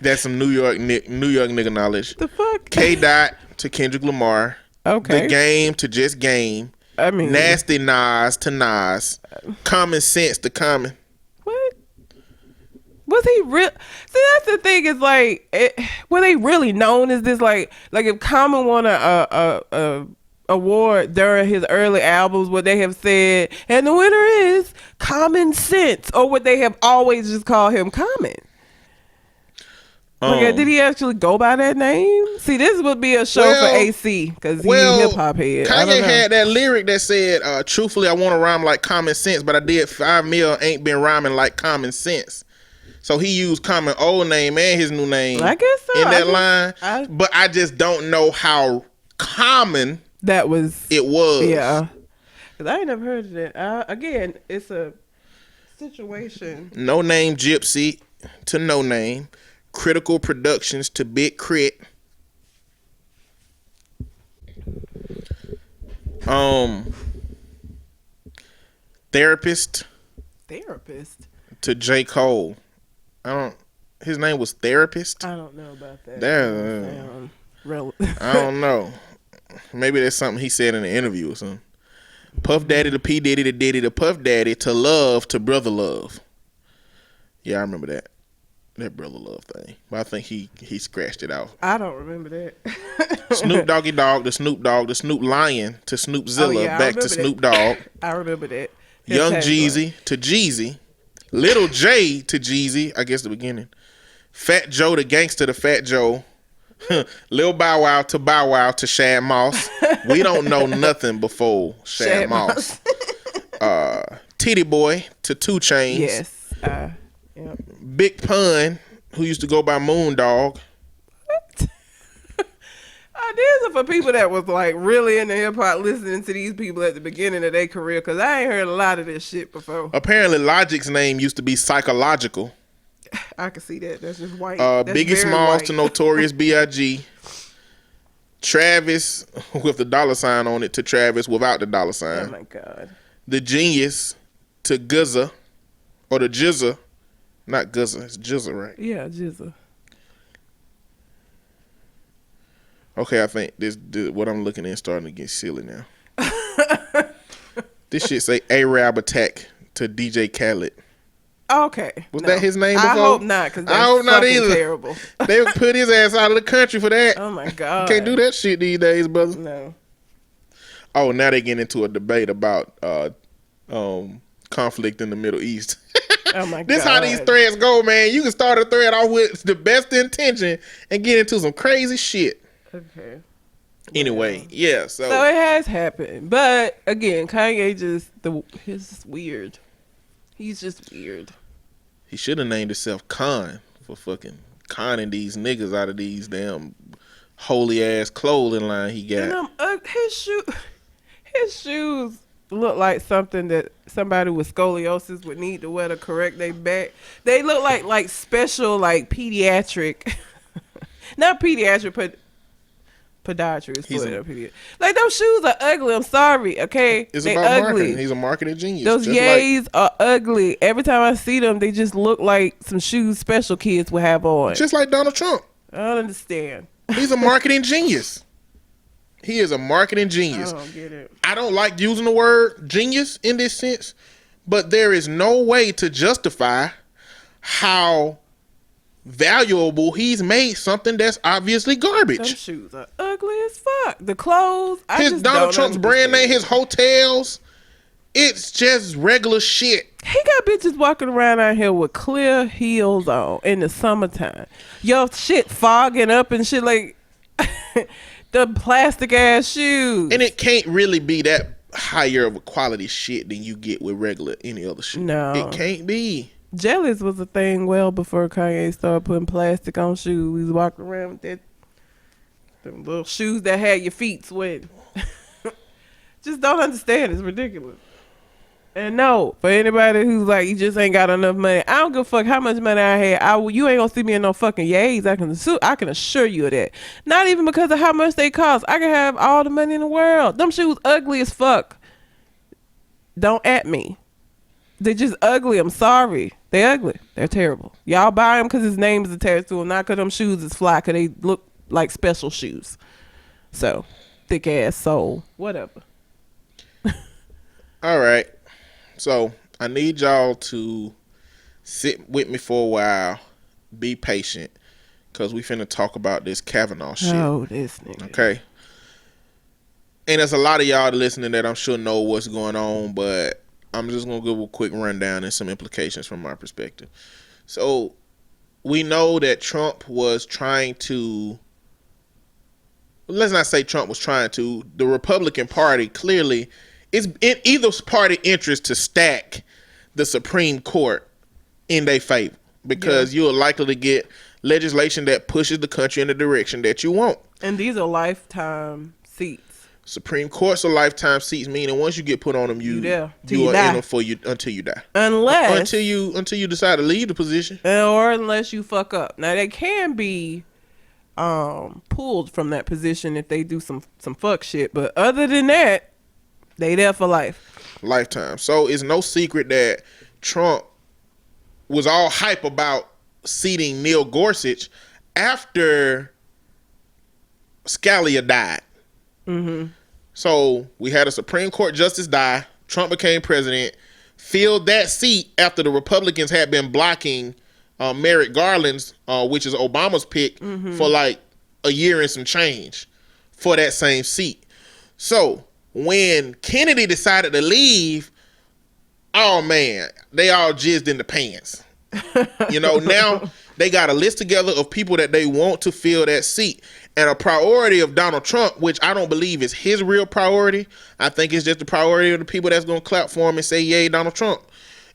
That's some New York nigga knowledge. The fuck? K. Dot to Kendrick Lamar. Okay. The Game to Just Game. I mean, Nasty Nas to Nas. Common Sense to Common. what? Was he real? See, that's the thing. Is like, were they really known as this? Like if Common won a award during his early albums, would they have said, and the winner is Common Sense, or would they have always just called him Common? Did he actually go by that name? See, this would be a show for AC because he's a hip hop head. Kanye had that lyric that said, "Truthfully, I want to rhyme like Common Sense, but I did 5 mil, ain't been rhyming like Common Sense." So he used Common old name and his new name. I guess so. In that line, but I just don't know how common it was. Yeah, because I ain't never heard of that. Again, it's a situation. No Name Gypsy to No Name. Critical Productions to Big Crit. Therapist to J. Cole. His name was Therapist. I don't know about that. I don't know. Maybe that's something he said in an interview or something. Puff Daddy to P Diddy to Diddy to Puff Daddy to Love to Brother Love. Yeah, I remember that Brother Love thing. But I think he scratched it out. I don't remember that. Snoop Doggy Dogg to Snoop Dogg to Snoop Lion to Snoop Zilla back to Snoop Dogg. I remember that. Young Jeezy to Jeezy. Little J to Jeezy, I guess the beginning. Fat Joe to Gangsta to Fat Joe. Lil Bow Wow to Bow Wow to Shad Moss. We don't know nothing before Shad Moss. Titty Boy to 2 Chainz. Yes. Yep. Big Pun, who used to go by Moondog. What? These are for people that was like really into hip hop, listening to these people at the beginning of their career, because I ain't heard a lot of this shit before. Apparently, Logic's name used to be Psychological. I can see that. That's just white. Biggie Smalls to Notorious B.I.G. Travis with the $sign on it to Travis without the $sign. Oh my God. The Genius to Guzza, or the Jizza. Not Guzza, it's Jizza, right? Yeah, Jizza. Okay, I think this what I'm looking at is starting to get silly now. This shit say Arab Attack to DJ Khaled. Okay. Was that his name before? I hope not, because that's I hope not fucking either. terrible. They put his ass out of the country for that. Oh my God. Can't do that shit these days, brother. No. Oh, now they get into a debate about conflict in the Middle East. Oh my God. This how these threads go, man. You can start a thread off with the best intention and get into some crazy shit. Okay. Anyway, yeah. So it has happened, but again, Kanye he's weird. He's just weird. He should have named himself Khan for fucking conning these niggas out of these damn holy ass clothing line he got. And his shoes look like something that somebody with scoliosis would need to wear to correct their back. They look like special, like pediatric, not pediatric, but podiatrist. Like those shoes are ugly. I'm sorry. Okay, It's they about ugly. marketing. He's a marketing genius. Those yays are ugly. Every time I see them, they just look like some shoes special kids would have on. Just like Donald Trump. I don't understand. He's a marketing genius. He is a marketing genius. I don't get it. I don't like using the word genius in this sense, but there is no way to justify how valuable he's made something that's obviously garbage. Them shoes are ugly as fuck. The clothes, His Donald Trump's brand name, his hotels, it's just regular shit. He got bitches walking around out here with clear heels on in the summertime. Your shit fogging up and shit, like the plastic ass shoes. And it can't really be that higher of a quality shit than you get with regular any other shit. No. It can't be. Jellies was a thing well before Kanye started putting plastic on shoes. We was walking around with them little shoes that had your feet sweating. Just don't understand. It's ridiculous. And no, for anybody who's like, you just ain't got enough money, I don't give a fuck how much money I had. You ain't gonna see me in no fucking yays. I can assure you of that. Not even because of how much they cost. I can have all the money in the world. Them shoes ugly as fuck. Don't at me. They're just ugly. I'm sorry. They're ugly. They're terrible. Y'all buy them because his name is attached to them, not because them shoes is fly, because they look like special shoes. So, thick ass soul. Whatever. All right. So, I need y'all to sit with me for a while. Be patient. Because we finna talk about this Kavanaugh shit. Oh, this nigga. Okay. And there's a lot of y'all listening that I'm sure know what's going on, but I'm just going to give a quick rundown and some implications from my perspective. So, we know that Trump was trying to, let's not say Trump was trying to, the Republican Party clearly is in either party interest to stack the Supreme Court in their favor, because you're likely to get legislation that pushes the country in the direction that you want. And these are lifetime seats. Supreme Court's are lifetime seats, meaning once you get put on them, you are in them for you until you die. Until you decide to leave the position, or unless you fuck up. Now they can be pulled from that position if they do some fuck shit, but other than that, they there for life. Lifetime. So it's no secret that Trump was all hype about seating Neil Gorsuch after Scalia died. Mm-hmm. So we had a Supreme Court justice die. Trump became president, filled that seat after the Republicans had been blocking Merrick Garland's, which is Obama's pick, for like a year and some change for that same seat. So when Kennedy decided to leave, oh man, they all jizzed in the pants. Now they got a list together of people that they want to fill that seat. And a priority of Donald Trump, which I don't believe is his real priority, I think it's just the priority of the people that's going to clap for him and say, yay, Donald Trump,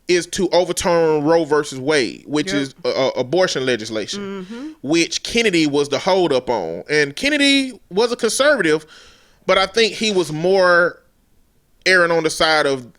is to overturn Roe versus Wade, which is abortion legislation, which Kennedy was the holdup on. And Kennedy was a conservative, but I think he was more erring on the side of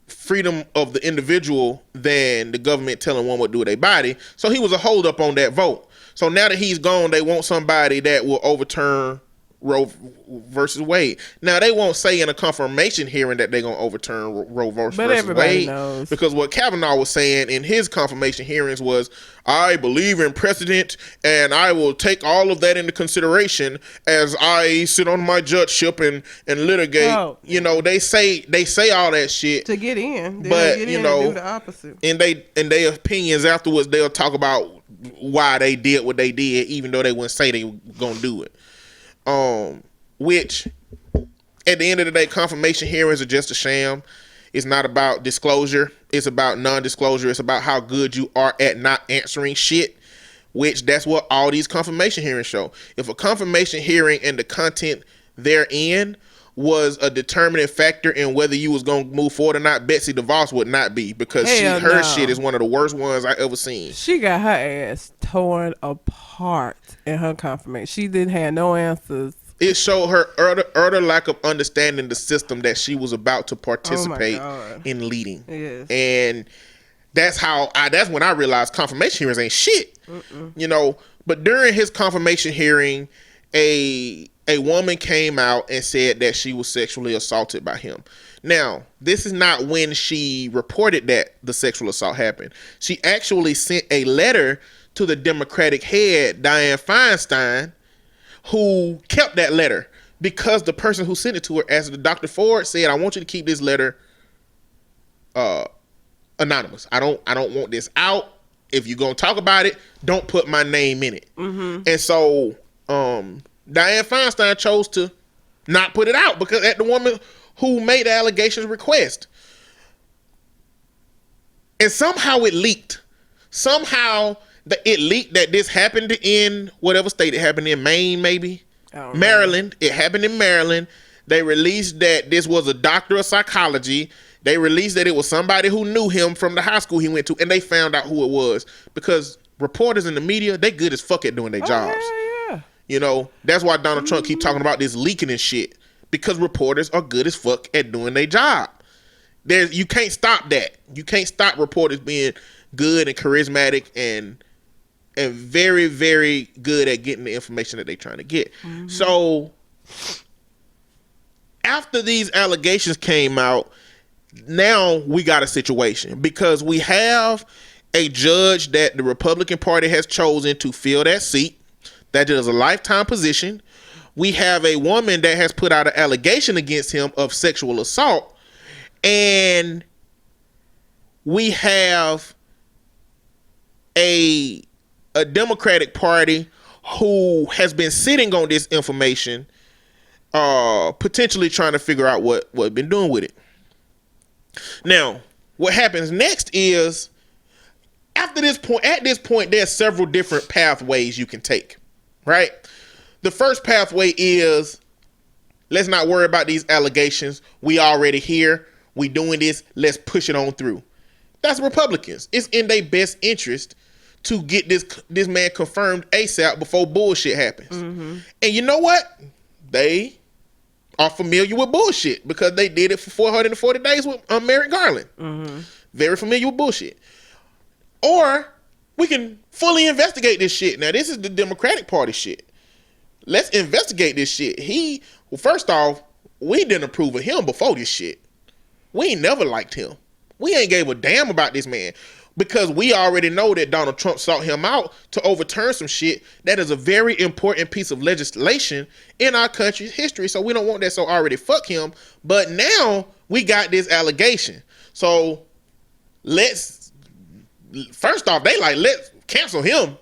freedom of the individual than the government telling one what to do with their body. So he was a holdup on that vote. So now that he's gone, they want somebody that will overturn Roe versus Wade. Now, they won't say in a confirmation hearing that they're going to overturn Roe versus Wade. But everybody knows. Because what Kavanaugh was saying in his confirmation hearings was, I believe in precedent and I will take all of that into consideration as I sit on my judgeship and litigate. Oh. They say all that shit. To get in. But, get in and do the opposite. In their opinions afterwards, they'll talk about why they did what they did, even though they wouldn't say they were going to do it. Which at the end of the day, confirmation hearings are just a sham. It's not about disclosure. It's about non-disclosure. It's about how good you are at not answering shit, which that's what all these confirmation hearings show. If a confirmation hearing and the content therein was a determining factor in whether you was going to move forward or not, Betsy DeVos would not be, because her shit is one of the worst ones I ever seen. She got her ass torn apart in her confirmation. She didn't have no answers. It showed her utter lack of understanding the system that she was about to participate in leading. Yes. And that's when I realized confirmation hearings ain't shit. But during his confirmation hearing, a woman came out and said that she was sexually assaulted by him. Now, this is not when she reported that the sexual assault happened. She actually sent a letter to the Democratic head, Dianne Feinstein, who kept that letter because the person who sent it to her, as Dr. Ford said, I want you to keep this letter anonymous. I don't want this out. If you're going to talk about it, don't put my name in it. And so Dianne Feinstein chose to not put it out because at the woman who made the allegations request. And somehow it leaked. It leaked that this happened in whatever state it happened in, Maine maybe? Maryland. It happened in Maryland. They released that this was a doctor of psychology. They released that it was somebody who knew him from the high school he went to, and they found out who it was. Because reporters in the media, they good as fuck at doing their jobs. Yeah. That's why Donald Trump keep talking about this leaking and shit. Because reporters are good as fuck at doing their job. You can't stop that. You can't stop reporters being good and charismatic and very, very good at getting the information that they're trying to get. So after these allegations came out, now we got a situation because we have a judge that the Republican Party has chosen to fill that seat. That is a lifetime position. We have a woman that has put out an allegation against him of sexual assault. And we have a Democratic Party who has been sitting on this information, potentially trying to figure out what been doing with it. Now, what happens next is at this point, there's several different pathways you can take, right? The first pathway is, let's not worry about these allegations. We already here. We doing this. Let's push it on through. That's Republicans. It's in their best interest to get this man confirmed ASAP before bullshit happens. Mm-hmm. And you know what? They are familiar with bullshit because they did it for 440 days with Merrick Garland. Mm-hmm. Very familiar with bullshit. Or we can fully investigate this shit. Now, this is the Democratic Party shit. Let's investigate this shit. First off, we didn't approve of him before this shit. We ain't never liked him. We ain't gave a damn about this man because we already know that Donald Trump sought him out to overturn some shit that is a very important piece of legislation in our country's history. So we don't want that, so already fuck him. But now we got this allegation. So first off, let's cancel him.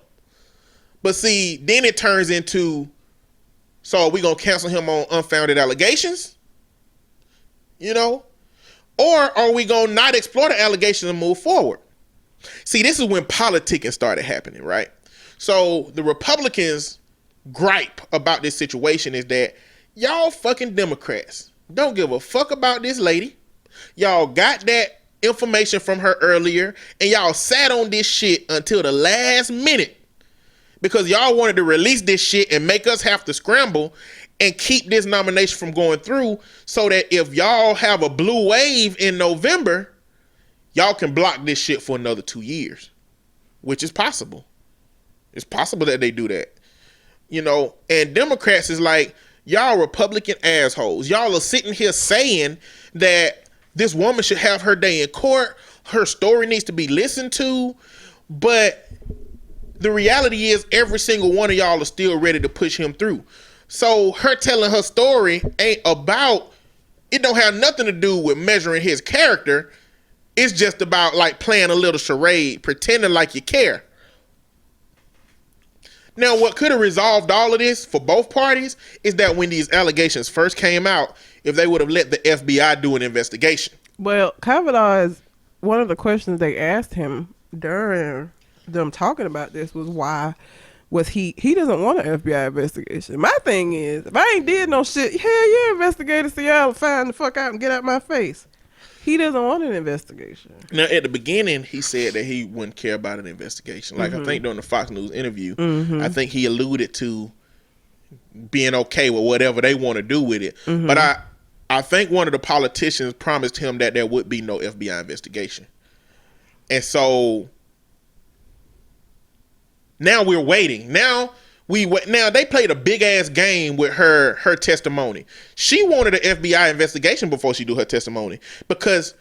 But see, then it turns into, so are we going to cancel him on unfounded allegations? You know? Or are we going to not explore the allegations and move forward? See, this is when politicking started happening, right? So the Republicans' gripe about this situation is that y'all fucking Democrats don't give a fuck about this lady. Y'all got that information from her earlier, and y'all sat on this shit until the last minute because y'all wanted to release this shit and make us have to scramble and keep this nomination from going through so that if y'all have a blue wave in November, y'all can block this shit for another 2 years, which is possible. It's possible that they do that, you know. And Democrats is like, y'all Republican assholes. Y'all are sitting here saying that this woman should have her day in court. Her story needs to be listened to. But the reality is every single one of y'all are still ready to push him through. So her telling her story it don't have nothing to do with measuring his character. It's just about like playing a little charade, pretending like you care. Now, what could have resolved all of this for both parties is that when these allegations first came out, if they would have let the FBI do an investigation. Well, Kavanaugh is one of the questions they asked him during them talking about this was why was he doesn't want an FBI investigation. My thing is, if I ain't did no shit, hell yeah, investigators, so y'all find the fuck out and get out my face. He doesn't want an investigation. Now, at the beginning, he said that he wouldn't care about an investigation. Like, I think during the Fox News interview, I think he alluded to being okay with whatever they want to do with it. But I think one of the politicians promised him that there would be no FBI investigation. And so now we're waiting. Now they played a big ass game with her testimony. She wanted an FBI investigation before she do her testimony because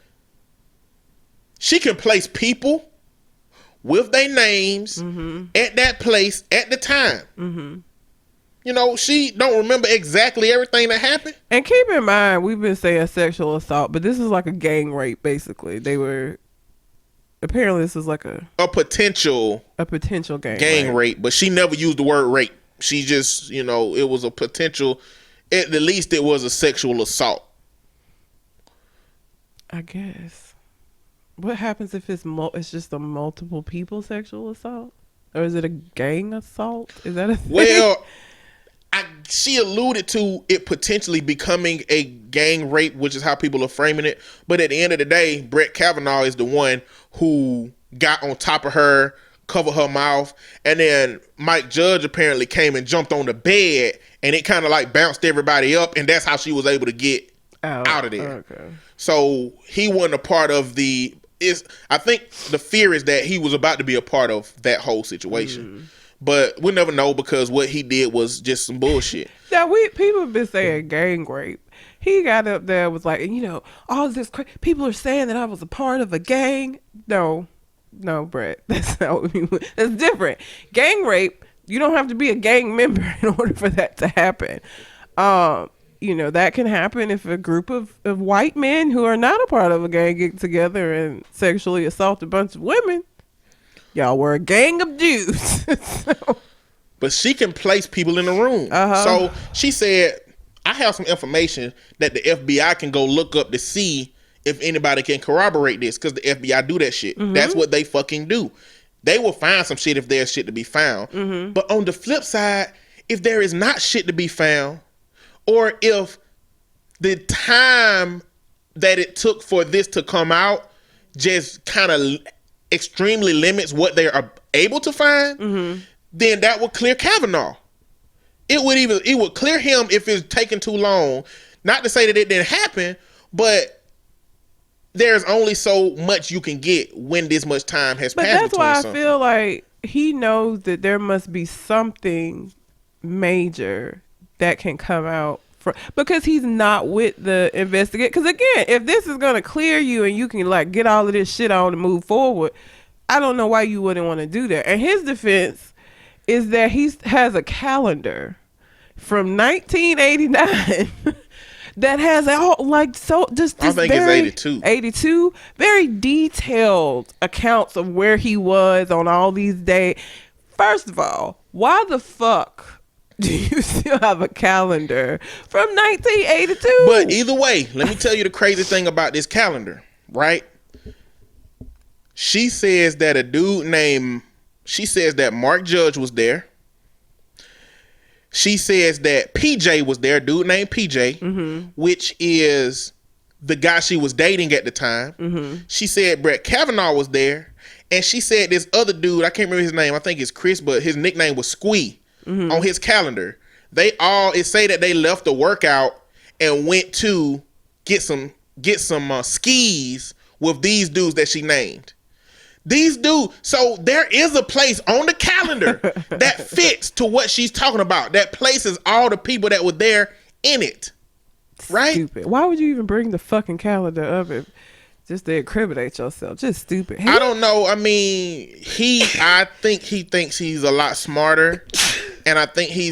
she can place people with their names at that place at the time. You know, she don't remember exactly everything that happened. And keep in mind, we've been saying sexual assault, but this is like a gang rape, basically. Apparently this is like a potential gang rape, but she never used the word rape. She just, you know, it was a potential, at the least it was a sexual assault. I guess. What happens if it's just a multiple people sexual assault? Or is it a gang assault? Is that a thing? Well, she alluded to it potentially becoming a gang rape, which is how people are framing it. But at the end of the day, Brett Kavanaugh is the one who got on top of her, covered her mouth, and then Mike Judge apparently came and jumped on the bed, and it kind of like bounced everybody up, and that's how she was able to get out of there. Okay. So he wasn't a part of I think the fear is that he was about to be a part of that whole situation. But we'll never know because what he did was just some bullshit. Now people have been saying gang rape. He got up there was like, all this people are saying that I was a part of a gang. No, Brett, that's not what we mean. That's different. Gang rape. You don't have to be a gang member in order for that to happen. That can happen if a group of white men who are not a part of a gang get together and sexually assault a bunch of women. Y'all were a gang of Jews. So. But she can place people in the room. So she said, I have some information that the FBI can go look up to see if anybody can corroborate this, because the FBI do that shit. Mm-hmm. That's what they fucking do. They will find some shit if there's shit to be found. Mm-hmm. But on the flip side, if there is not shit to be found, or if the time that it took for this to come out just kind of extremely limits what they are able to find, then that would clear Kavanaugh. It would clear him if it's taking too long. Not to say that it didn't happen, but there's only so much you can get when this much time has passed. But that's why I feel like he knows that there must be something major that can come out because he's not with the investigate. Because again, if this is gonna clear you and you can like get all of this shit on and move forward, I don't know why you wouldn't want to do that. And his defense is that he has a calendar from 1989 that has all like so just I think it's 82 very detailed accounts of where he was on all these days. First of all, why the fuck do you still have a calendar from 1982? But either way, let me tell you the crazy thing about this calendar, right? She says that Mark Judge was there. She says that PJ was there, a dude named PJ, which is the guy she was dating at the time. She said Brett Kavanaugh was there. And she said this other dude, I can't remember his name, I think it's Chris, but his nickname was Squee on his calendar. It say that they left the workout and went to get some skis with these dudes that she named. These dudes, so there is a place on the calendar that fits to what she's talking about. That places all the people that were there in it. Right? Stupid. Why would you even bring the fucking calendar up just to incriminate yourself? Just stupid. I don't know. I mean, I think he thinks he's a lot smarter. And I think he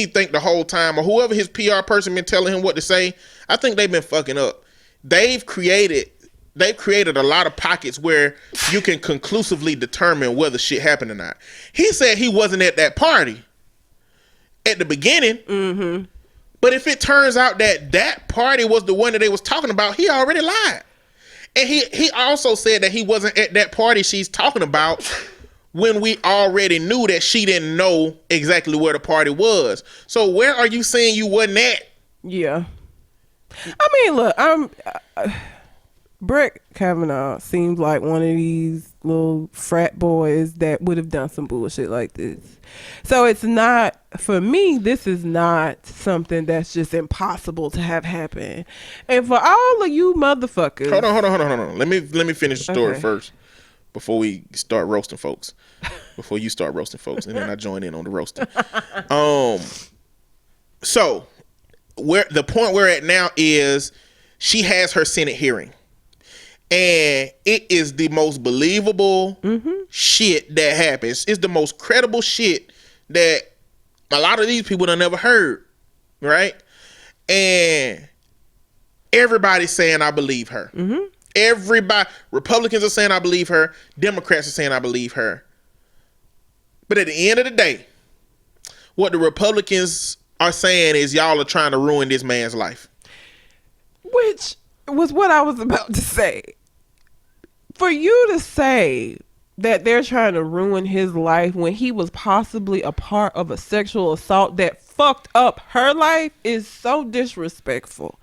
think the whole time, or whoever his PR person been telling him what to say, I think they've been fucking up. They've created a lot of pockets where you can conclusively determine whether shit happened or not. He said he wasn't at that party at the beginning. But if it turns out that party was the one that they was talking about, he already lied. And he also said that he wasn't at that party she's talking about when we already knew that she didn't know exactly where the party was. So where are you saying you wasn't at? Yeah. I mean, look, Brett Kavanaugh seems like one of these little frat boys that would have done some bullshit like this. So it's not, for me, this is not something that's just impossible to have happen. And for all of you motherfuckers. Hold on. Let me finish the story first before we start roasting folks. Before you start roasting folks, and then I join in on the roasting. So where the point we're at now is she has her Senate hearing. And it is the most believable shit that happens. It's the most credible shit that a lot of these people done never heard, right? And everybody's saying I believe her. Everybody, Republicans are saying I believe her. Democrats are saying I believe her. But at the end of the day, what the Republicans are saying is y'all are trying to ruin this man's life. Which was what I was about to say. For you to say that they're trying to ruin his life when he was possibly a part of a sexual assault that fucked up her life is so disrespectful.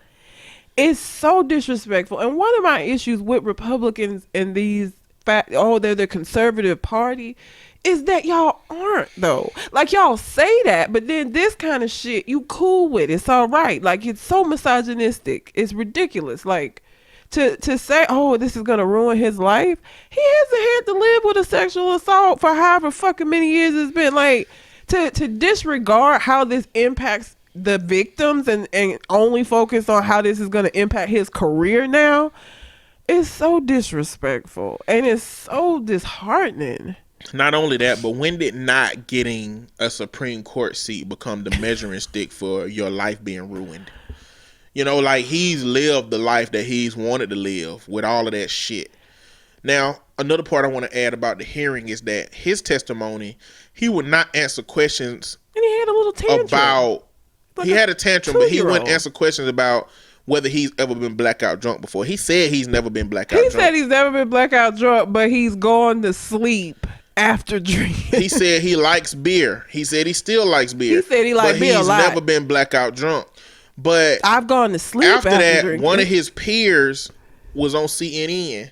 It's so disrespectful. And one of my issues with Republicans and these they're the conservative party is that y'all aren't though. Like y'all say that, but then this kind of shit you cool with. It's all right. Like it's so misogynistic. It's ridiculous. Like to say, oh, this is gonna ruin his life. He hasn't had to live with a sexual assault for however fucking many years it's been. Like to disregard how this impacts the victims and only focus on how this is going to impact his career now is so disrespectful and it's so disheartening. Not only that, but when did not getting a Supreme Court seat become the measuring stick for your life being ruined? You know, like, he's lived the life that he's wanted to live with all of that shit. Now, another part I want to add about the hearing is that his testimony, he would not answer questions. And he had a little tantrum. He had a tantrum, but he wouldn't answer questions about whether he's ever been blackout drunk before. He said he's never been blackout drunk. He said he's never been blackout drunk, but he's gone to sleep after drinking. He said he likes beer. He said he still likes beer. He said he likes beer a lot. He's never been blackout drunk. But I've gone to sleep after that. drinking. One of his peers was on CNN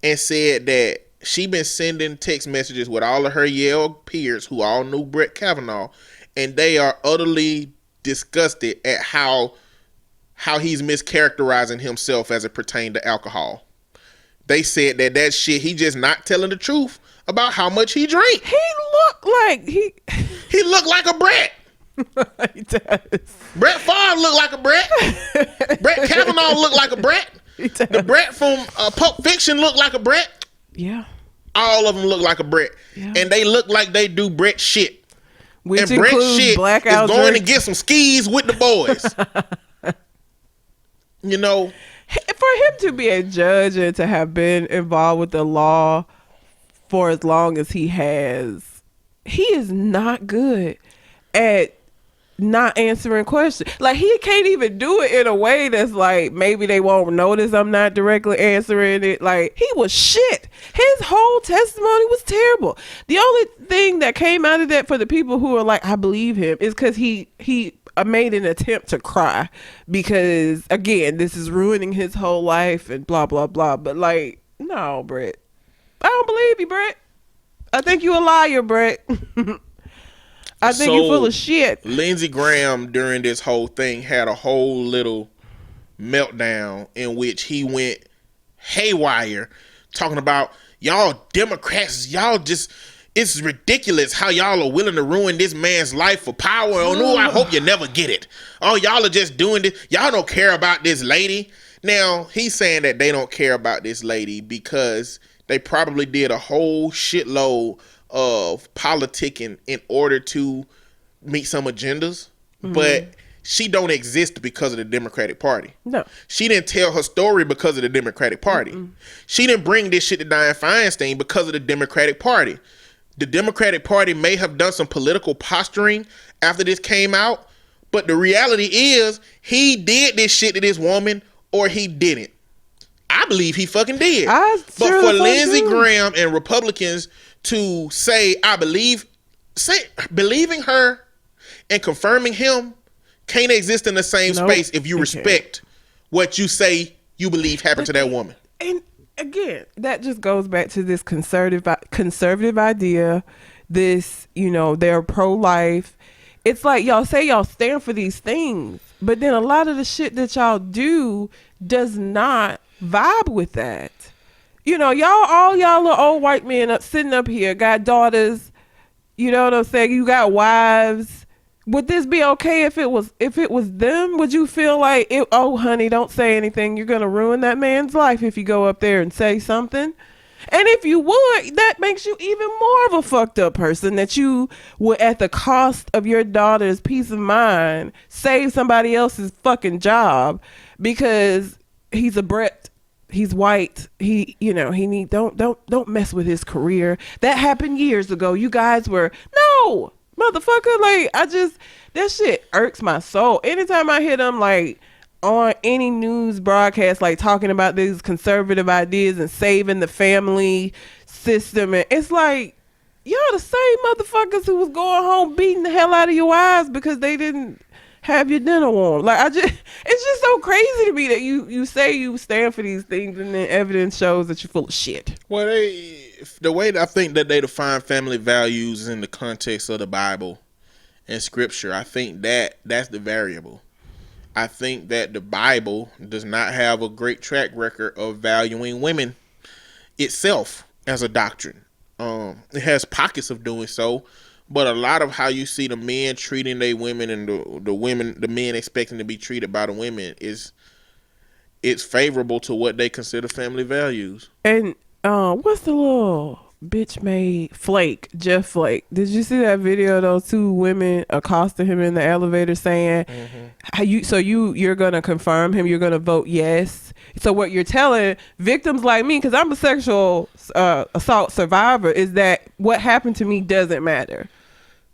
and said that she been sending text messages with all of her Yale peers who all knew Brett Kavanaugh, and they are utterly disgusted at how he's mischaracterizing himself as it pertained to alcohol. They said that shit, he just not telling the truth about how much he drank. He looked like he looked like a Brett. He does. Brett Favre looked like a Brett. Brett Kavanaugh looked like a Brett. The Brett from Pulp Fiction looked like a Brett. Yeah. All of them look like a Brett. Yeah. And they look like they do Brett shit. Which and Brett shit blackout is going drink. to get some skis with the boys. You know. For him to be a judge and to have been involved with the law for as long as he has, he is not good at not answering questions. Like, he can't even do it in a way that's like, maybe they won't notice I'm not directly answering it. Like, he was shit. His whole testimony was terrible. The only thing that came out of that for the people who are like, I believe him, is because he made an attempt to cry because, again, this is ruining his whole life and blah, blah, blah. But, like, no, Brett. I don't believe you, Brett. I think you a liar, Brett. I think you're full of shit. Lindsey Graham, during this whole thing, had a whole little meltdown in which he went haywire, talking about, y'all Democrats, y'all just, it's ridiculous how y'all are willing to ruin this man's life for power. Oh, no, I hope you never get it. Oh, y'all are just doing this. Y'all don't care about this lady. Now, he's saying that they don't care about this lady because they probably did a whole shitload of politicking in order to meet some agendas, but she don't exist because of the Democratic Party. No. She didn't tell her story because of the Democratic Party. She didn't bring this shit to Dianne Feinstein because of the Democratic Party. The Democratic Party may have done some political posturing after this came out, but the reality is he did this shit to this woman or he didn't. I believe he fucking did. But for Lindsey Graham and Republicans to say, believing her and confirming him can't exist in the same space if you respect what you say you believe happened to that woman. And again, that just goes back to this conservative idea, this, they're pro-life. It's like, y'all say y'all stand for these things, but then a lot of the shit that y'all do does not vibe with that. All y'all are old white men sitting up here, got daughters, you know what I'm saying? You got wives. Would this be okay if it was them? Would you feel like, oh, honey, don't say anything. You're going to ruin that man's life if you go up there and say something? And if you would, that makes you even more of a fucked up person, that you would, at the cost of your daughter's peace of mind, save somebody else's fucking job because he's a Brett. He's white. Don't mess with his career. That happened years ago. You guys were, no, motherfucker. Like, that shit irks my soul. Anytime I hear them, like, on any news broadcast, like, talking about these conservative ideas and saving the family system, and it's like, y'all the same motherfuckers who was going home beating the hell out of your wives because they didn't have your dinner warm. Like, it's just so crazy to me that you say you stand for these things and then evidence shows that you're full of shit. Well, the way that I think that they define family values is in the context of the Bible and Scripture. I think that's the variable. I think that the Bible does not have a great track record of valuing women itself as a doctrine. It has pockets of doing so, But a lot of how you see the men treating their women and the men expecting to be treated by the women it's favorable to what they consider family values. And what's the little bitch made Flake, Jeff Flake? Did you see that video of those two women accosting him in the elevator saying, "How you're gonna confirm him? You're gonna vote yes." So what you're telling victims like me, because I'm a sexual assault survivor, is that what happened to me doesn't matter.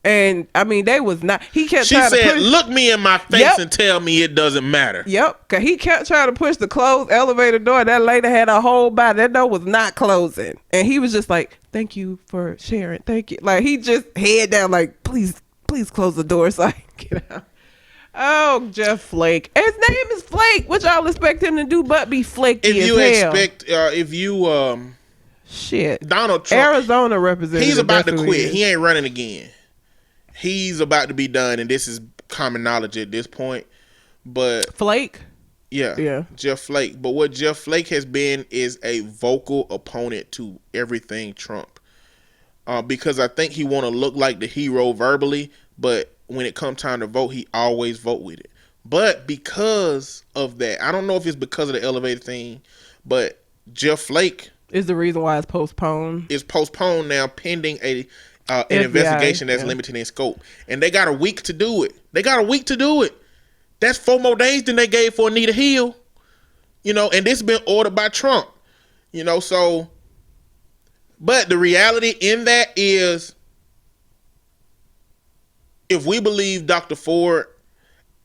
And I mean, they was not. He kept. She trying said, to push, "Look me in my face Yep. and tell me it doesn't matter." Yep, cause he kept trying to push the closed elevator door. That lady had a whole body. That door was not closing, and he was just like, "Thank you for sharing. Thank you." Like he just head down, like, "Please, please close the door so I can get out." Oh, Jeff Flake. His name is Flake. What y'all expect him to do but be flaky If you as hell? Shit. Donald Trump, Arizona representative. he's about to that's who quit. is. He ain't running again. He's about to be done, and this is common knowledge at this point. But Flake. yeah, Jeff Flake. But what Jeff Flake has been is a vocal opponent to everything Trump, because I think he want to look like the hero verbally, but when it comes time to vote, he always vote with it. But because of that, I don't know if it's because of the elevator thing, but Jeff Flake Is the reason why it's postponed. is postponed now pending an FBI, investigation that's limited in scope. And they got a week to do it. That's 4 more days than they gave for Anita Hill. And this has been ordered by Trump. So, but the reality in that is, if we believe Dr. Ford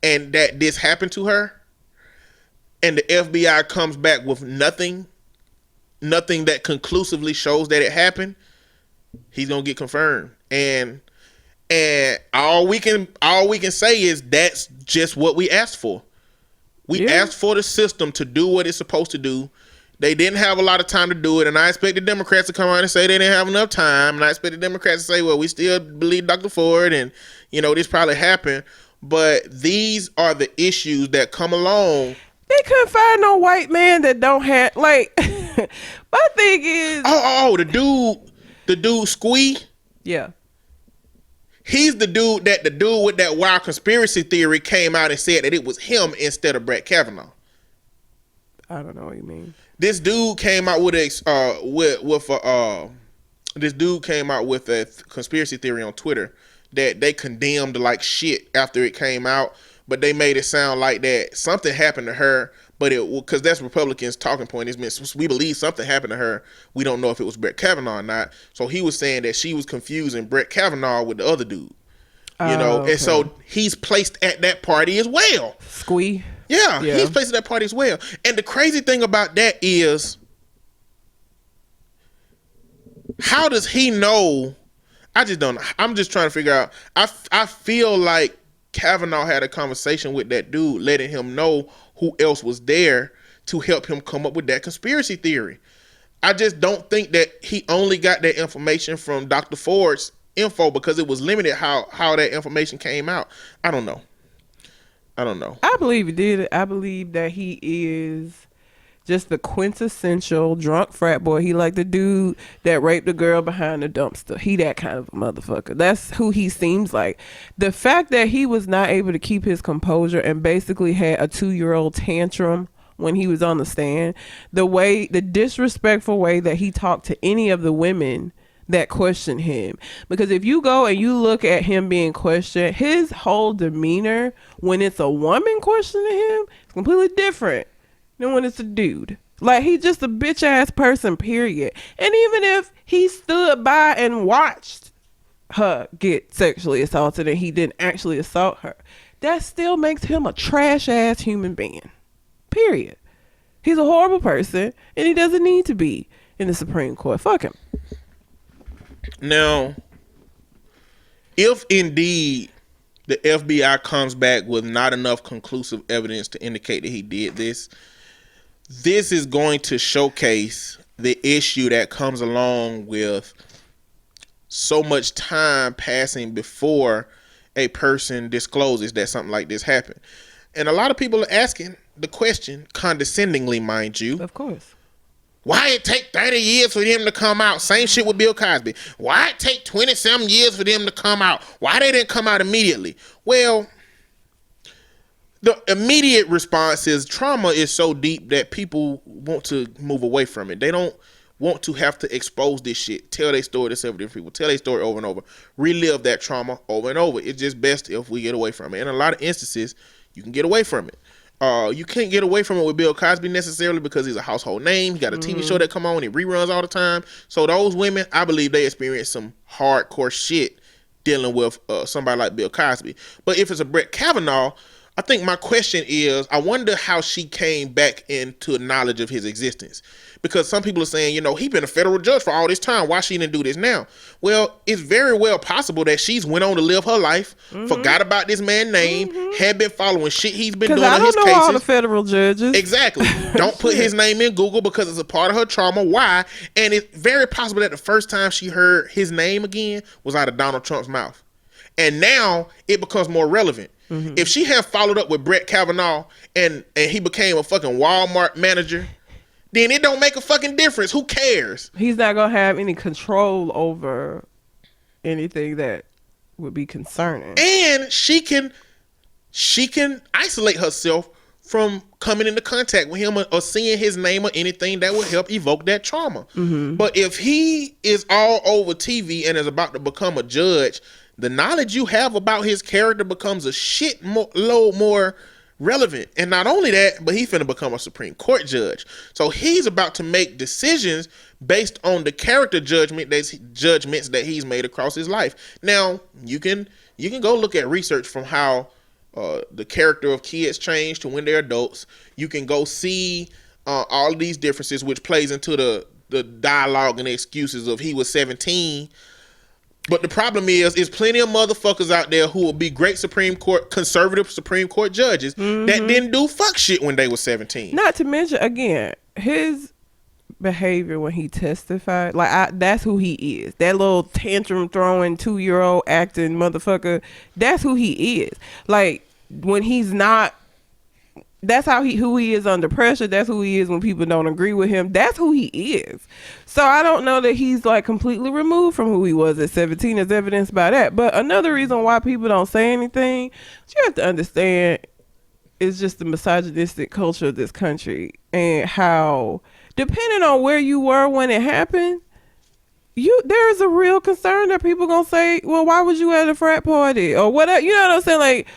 and that this happened to her, and the FBI comes back with nothing that conclusively shows that it happened, he's gonna get confirmed. And all we can say is that's just what we asked for. We asked for the system to do what it's supposed to do. They didn't have a lot of time to do it, and I expect the Democrats to come out and say they didn't have enough time, and I expect the Democrats to say, well, we still believe Dr. Ford, and this probably happened. But these are the issues that come along. They couldn't find no white man that don't have, like, my thing is. The dude Squee. Yeah. He's the dude with that wild conspiracy theory came out and said that it was him instead of Brett Kavanaugh. I don't know what you mean. This dude came out with a conspiracy theory on Twitter that they condemned like shit after it came out, but they made it sound like that something happened to her, but because that's Republicans' talking point. It's been, we believe something happened to her. We don't know if it was Brett Kavanaugh or not. So he was saying that she was confusing Brett Kavanaugh with the other dude. Okay. And so he's placed at that party as well. Squee. Yeah, he's placed at that party as well. And the crazy thing about that is, how does he know? I just don't know. I'm just trying to figure out. I feel like Kavanaugh had a conversation with that dude, letting him know who else was there to help him come up with that conspiracy theory. I just don't think that he only got that information from Dr. Ford's info, because it was limited how that information came out. I don't know. I believe he did it. I believe that he is just the quintessential drunk frat boy. He like the dude that raped the girl behind the dumpster. He that kind of a motherfucker. That's who he seems like. The fact that he was not able to keep his composure and basically had a 2-year-old tantrum when he was on the stand, the disrespectful way that he talked to any of the women that questioned him. Because if you go and you look at him being questioned, his whole demeanor when it's a woman questioning him is completely different than when it's a dude. Like, he's just a bitch ass person, period. And even if he stood by and watched her get sexually assaulted and he didn't actually assault her, that still makes him a trash ass human being, period. He's a horrible person and he doesn't need to be in the Supreme Court. Fuck him. Now, if indeed the FBI comes back with not enough conclusive evidence to indicate that he did this is going to showcase the issue that comes along with so much time passing before a person discloses that something like this happened. And a lot of people are asking the question, condescendingly, mind you, Of course. Why it take 30 years for them to come out? Same shit with Bill Cosby. Why it take 20-some years for them to come out? Why they didn't come out immediately? Well, the immediate response is trauma is so deep that people want to move away from it. They don't want to have to expose this shit, tell their story to several different people, tell their story over and over, relive that trauma over and over. It's just best if we get away from it. In a lot of instances, you can get away from it. You can't get away from it with Bill Cosby necessarily because he's a household name. He got a TV show that come on, he reruns all the time. So those women, I believe they experience some hardcore shit dealing with somebody like Bill Cosby. But if it's a Brett Kavanaugh, I think my question is, I wonder how she came back into knowledge of his existence. Because some people are saying, he's been a federal judge for all this time. Why she didn't do this now? Well, it's very well possible that she's went on to live her life, forgot about this man's name, had been following shit he's been doing in his cases. I don't know all the federal judges. Exactly. Don't put his name in Google because it's a part of her trauma. Why? And it's very possible that the first time she heard his name again was out of Donald Trump's mouth. And now it becomes more relevant. If she had followed up with Brett Kavanaugh and he became a fucking Walmart manager, then it don't make a fucking difference. Who cares? He's not going to have any control over anything that would be concerning. And she can isolate herself from coming into contact with him or seeing his name or anything that would help evoke that trauma. But if he is all over TV and is about to become a judge, the knowledge you have about his character becomes a load more relevant. And not only that, but he's finna become a Supreme Court judge. So he's about to make decisions based on the character judgments that he's made across his life. Now, you can go look at research from how the character of kids change to when they're adults. You can go see all of these differences, which plays into the dialogue and the excuses of he was 17. But the problem is plenty of motherfuckers out there who will be great conservative Supreme Court judges that didn't do fuck shit when they were 17. Not to mention, again, his behavior when he testified, that's who he is. That little tantrum throwing 2-year-old acting motherfucker, that's who he is. Like, when he's not, that's who he is under pressure. That's who he is when people don't agree with him. That's who he is. So I don't know that he's like completely removed from who he was at 17 as evidenced by that. But another reason why people don't say anything, you have to understand, is just the misogynistic culture of this country and how, depending on where you were when it happened, there's a real concern that people gonna say, well, why was you at a frat party or whatever? You know what I'm saying? Like,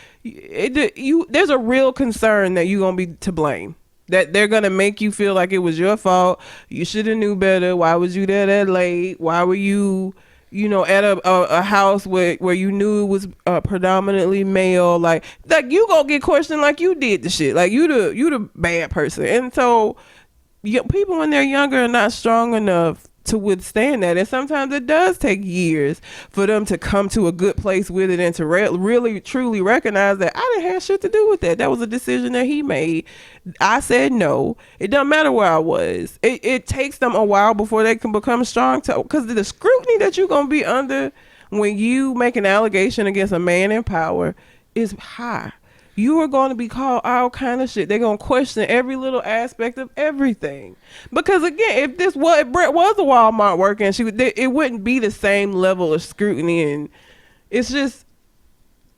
there's a real concern that you're gonna be to blame, that they're gonna make you feel like it was your fault. You should have knew better. Why was you there that late? Why were you at a house where you knew it was predominantly male? Like you gonna get questioned like you did the shit, like you the bad person. And so people when they're younger are not strong enough to withstand that, and sometimes it does take years for them to come to a good place with it and to really truly recognize that I didn't have shit to do with that. That was a decision that he made. I said no. It doesn't matter where I was. It takes them a while before they can become strong, because the scrutiny that you're gonna be under when you make an allegation against a man in power is high. You are going to be called all kind of shit. They're going to question every little aspect of everything. Because again, if Brett was a Walmart worker, and it wouldn't be the same level of scrutiny. And it's just,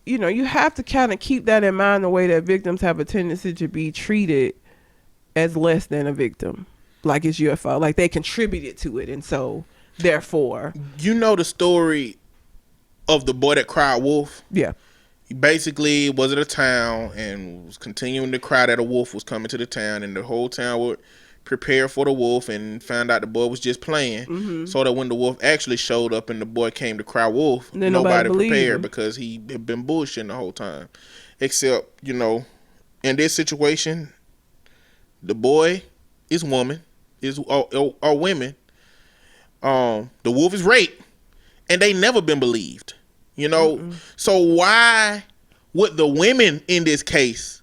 you have to kind of keep that in mind, the way that victims have a tendency to be treated as less than a victim. Like it's your fault. Like they contributed to it. And so, therefore. You know the story of the boy that cried wolf? Yeah. He basically was at a town and was continuing to cry that a wolf was coming to the town, and the whole town would prepare for the wolf, and found out the boy was just playing. So that when the wolf actually showed up and the boy came to cry wolf, nobody prepared because he had been bullshitting the whole time. Except, in this situation, the boy is women. The wolf is rape, and they never been believed. So why would the women in this case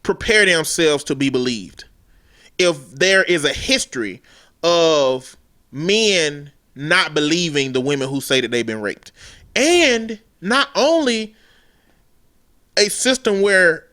prepare themselves to be believed if there is a history of men not believing the women who say that they've been raped? And not only a system where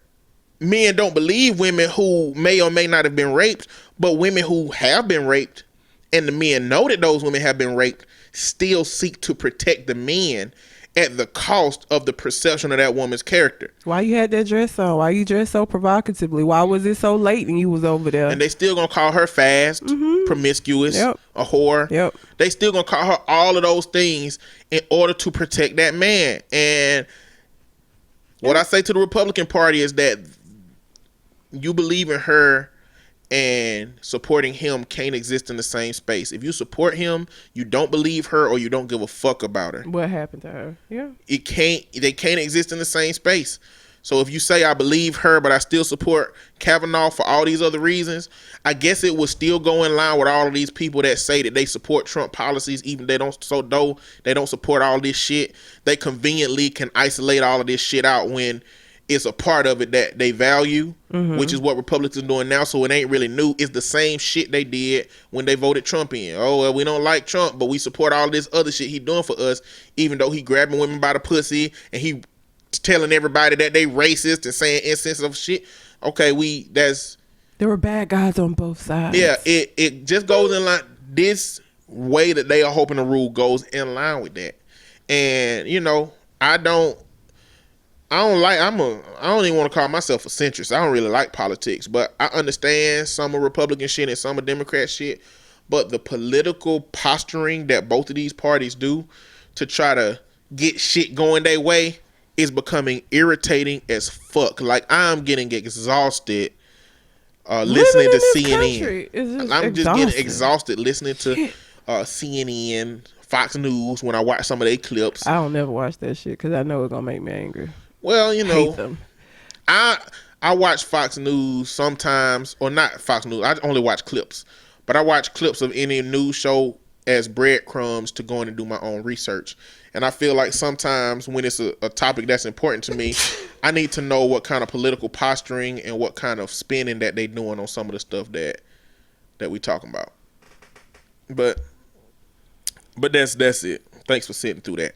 men don't believe women who may or may not have been raped, But women who have been raped, and the men know that those women have been raped, still seek to protect the men at the cost of the perception of that woman's character. Why you had that dress on? Why you dressed so provocatively? Why was it so late and you was over there? And they still gonna call her fast, promiscuous, a whore. Yep. They still gonna call her all of those things in order to protect that man. And what I say to the Republican Party is that you believe in her and supporting him can't exist in the same space. If you support him, you don't believe her or you don't give a fuck about her. What happened to her? Yeah. They can't exist in the same space. So if you say I believe her, but I still support Kavanaugh for all these other reasons, I guess it would still go in line with all of these people that say that they support Trump policies, even they don't. So though they don't support all this shit, they conveniently can isolate all of this shit out when it's a part of it that they value, which is what Republicans are doing now. So it ain't really new. It's the same shit they did when they voted Trump in. Oh, well, we don't like Trump, but we support all this other shit he doing for us, even though he grabbing women by the pussy and he telling everybody that they racist and saying insensitive shit. Okay, there were bad guys on both sides. Yeah, it just goes in line. This way that they are hoping to rule goes in line with that. And I don't even want to call myself a centrist. I don't really like politics, but I understand some of Republican shit and some of Democrat shit. But the political posturing that both of these parties do to try to get shit going their way is becoming irritating as fuck. Like, I'm getting exhausted listening to CNN. I'm just getting exhausted listening to CNN, Fox News when I watch some of their clips. I don't never watch that shit because I know it's gonna make me angry. Well, Hate them. I watch Fox News sometimes, or not Fox News. I only watch clips, but I watch clips of any news show as breadcrumbs to go in and do my own research. And I feel like sometimes when it's a topic that's important to me, I need to know what kind of political posturing and what kind of spinning that they doing on some of the stuff that we talking about. But that's it. Thanks for sitting through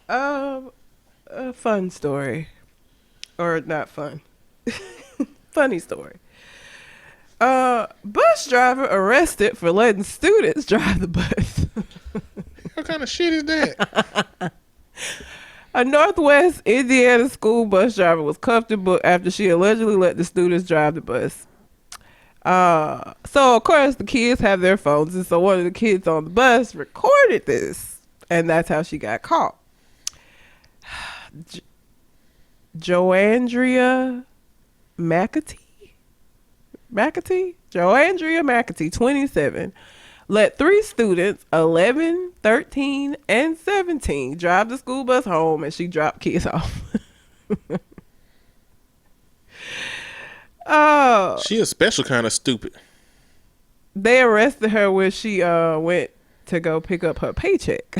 that. A fun story, or not fun. Funny story. Bus driver arrested for letting students drive the bus. What kind of shit is that? A Northwest Indiana school bus driver was cuffed and booked after she allegedly let the students drive the bus. So of course the kids have their phones, and so one of the kids on the bus recorded this, and that's how she got caught. Joandria McAtee, 27, let 3 students, 11, 13, and 17, drive the school bus home, and she dropped kids off. Oh, She a special kind of stupid. They arrested her when she went to go pick up her paycheck.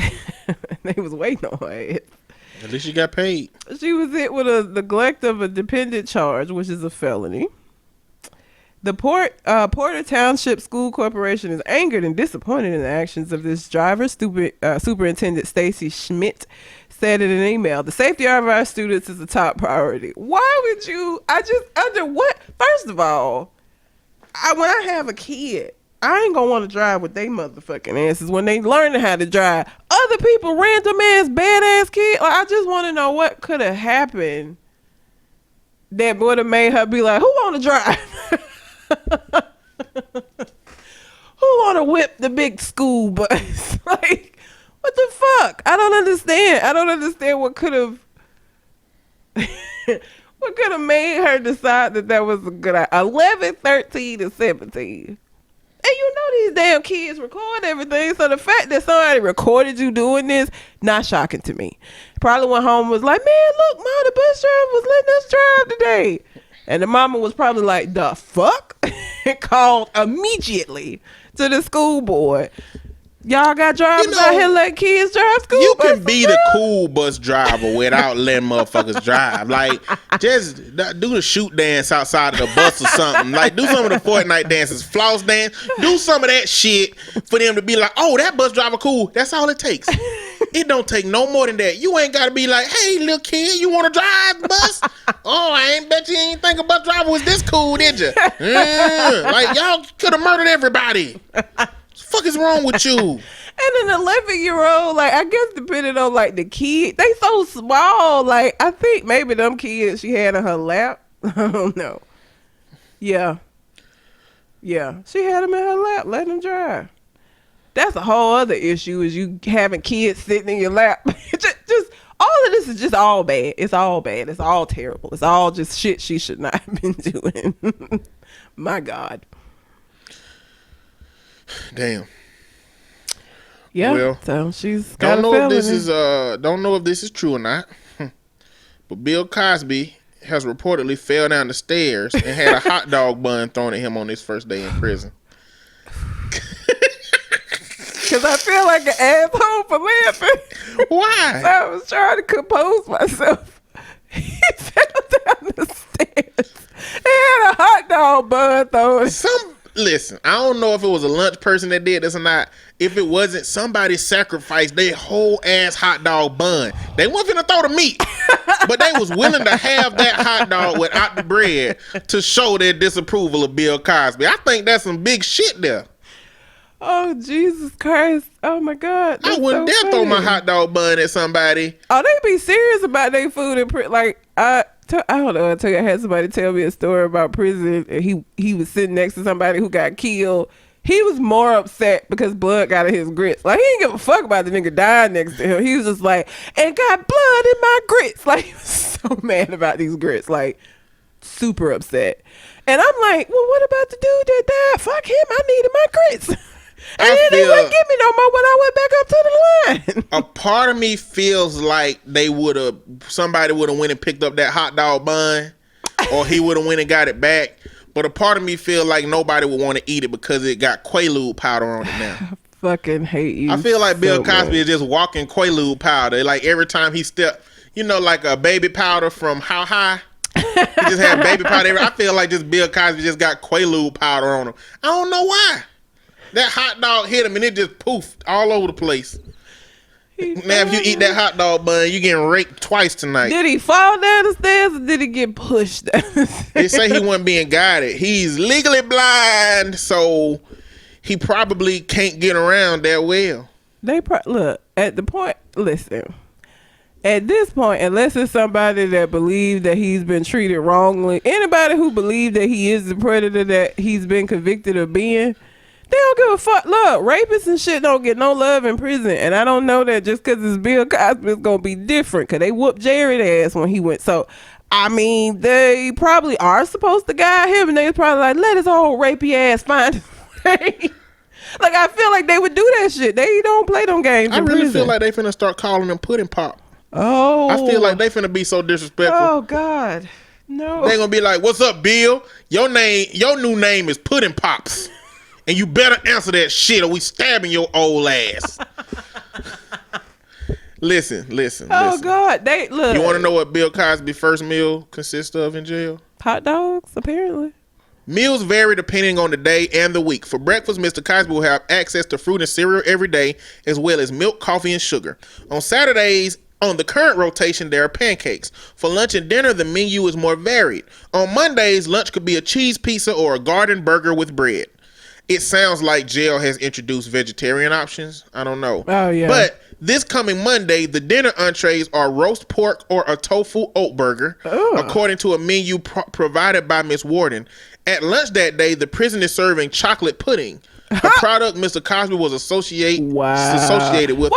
They was waiting on her ass. At least she got paid. She was hit with a neglect of a dependent charge, which is a felony. The Porter Township School Corporation is angered and disappointed in the actions of this driver. Superintendent Stacy Schmidt said in an email, "The safety of our students is a top priority." Why would you? First of all, when I have a kid, I ain't gonna want to drive with they motherfucking asses when they learning how to drive. Other people, random ass, badass kid. Like, I just want to know what could have happened that would have made her be like, "Who want to drive?" Who want to whip the big school bus? Like, what the fuck? I don't understand what could have made her decide that was a good idea. 11, 13, and 17. And these damn kids record everything. So the fact that somebody recorded you doing this, not shocking to me. Probably went home and was like, "Man, look, Mom, the bus driver was letting us drive today." And the mama was probably like, "The fuck?" And called immediately to the school board. Y'all got drivers out here letting kids drive school You buses, can be the cool bus driver without letting motherfuckers drive. Like, just do the shoot dance outside of the bus or something. Like, do some of the Fortnite dances, floss dance. Do some of that shit for them to be like, "Oh, that bus driver cool." That's all it takes. It don't take no more than that. You ain't gotta be like, hey, little kid, you wanna drive the bus? Oh, I ain't bet you ain't think about driving was this cool, did you? Like, y'all could have murdered everybody. What the fuck is wrong with you? And an 11-year-old, like, I guess depending on, like, the kid, they so small. Like, I think maybe them kids she had in her lap. I don't know. Yeah. Yeah. She had them in her lap, letting them drive. That's a whole other issue, is you having kids sitting in your lap. just all of this is just all bad. It's all bad. It's all terrible. It's all just shit she should not have been doing. My God. Damn. Yeah. Well, so she's got don't know a if this felony. is don't know if this is true or not. But Bill Cosby has reportedly fell down the stairs and had a hot dog bun thrown at him on his first day in prison. Because I feel like an asshole for laughing. Why? So I was trying to compose myself. He fell down the stairs and had a hot dog bun thrown. Listen, I don't know if it was a lunch person that did this or not. If it wasn't, somebody sacrificed their whole ass hot dog bun. They wasn't finna throw the meat, but they was willing to have that hot dog without the bread to show their disapproval of Bill Cosby. I think that's some big shit there. Oh, Jesus Christ. Oh, my God. I wouldn't dare throw my hot dog bun at somebody. Oh, they be serious about their food and like, I don't know. I had somebody tell me a story about prison, and he was sitting next to somebody who got killed. He was more upset because blood got in his grits. Like, he didn't give a fuck about the nigga dying next to him. He was just like, and got blood in my grits. Like, he was so mad about these grits. Like, super upset. And I'm like, well, what about the dude that died? Fuck him. I needed my grits. And then they wouldn't give me no more when I went back up to the line. A part of me feels like somebody would have went and picked up that hot dog bun, or he would have went and got it back. But a part of me feel like nobody would want to eat it because it got Quaalude powder on it now. I fucking hate you. I feel like Bill Cosby much. is just walking Quaalude powder. Like every time he step, like a baby powder from How High. He just had baby powder. I feel like just Bill Cosby just got Quaalude powder on him. I don't know why. That hot dog hit him and it just poofed all over the place. Now, if you eat that hot dog bun, you getting raped twice tonight. Did he fall down the stairs or did he get pushed down the stairs? They say he wasn't being guided. He's legally blind, so he probably can't get around that well. Look, at the point, listen. At this point, unless it's somebody that believes that he's been treated wrongly, anybody who believes that he is the predator that he's been convicted of being, they don't give a fuck. Look, rapists and shit don't get no love in prison. And I don't know that just because it's Bill Cosby, it's going to be different. Because they whooped Jared's ass when he went. So, I mean, they probably are supposed to guide him. And they probably like, let his old rapey ass find his way. Like, I feel like they would do that shit. They don't play them games I in really prison. feel like they finna start calling him Pudding Pop. Oh. I feel like they finna be so disrespectful. Oh, God. No. They gonna be like, what's up, Bill? Your new name is Pudding Pops. And you better answer that shit or we stabbing your old ass. Listen. Oh, God. They look. You want to know what Bill Cosby's first meal consists of in jail? Hot dogs, apparently. Meals vary depending on the day and the week. For breakfast, Mr. Cosby will have access to fruit and cereal every day, as well as milk, coffee, and sugar. On Saturdays, on the current rotation, there are pancakes. For lunch and dinner, the menu is more varied. On Mondays, lunch could be a cheese pizza or a garden burger with bread. It sounds like jail has introduced vegetarian options. I don't know. Oh, yeah. But this coming Monday, the dinner entrees are roast pork or a tofu oat burger, according to a menu provided by Miss Warden. At lunch that day, the prison is serving chocolate pudding, a product Mr. Cosby was associated with Why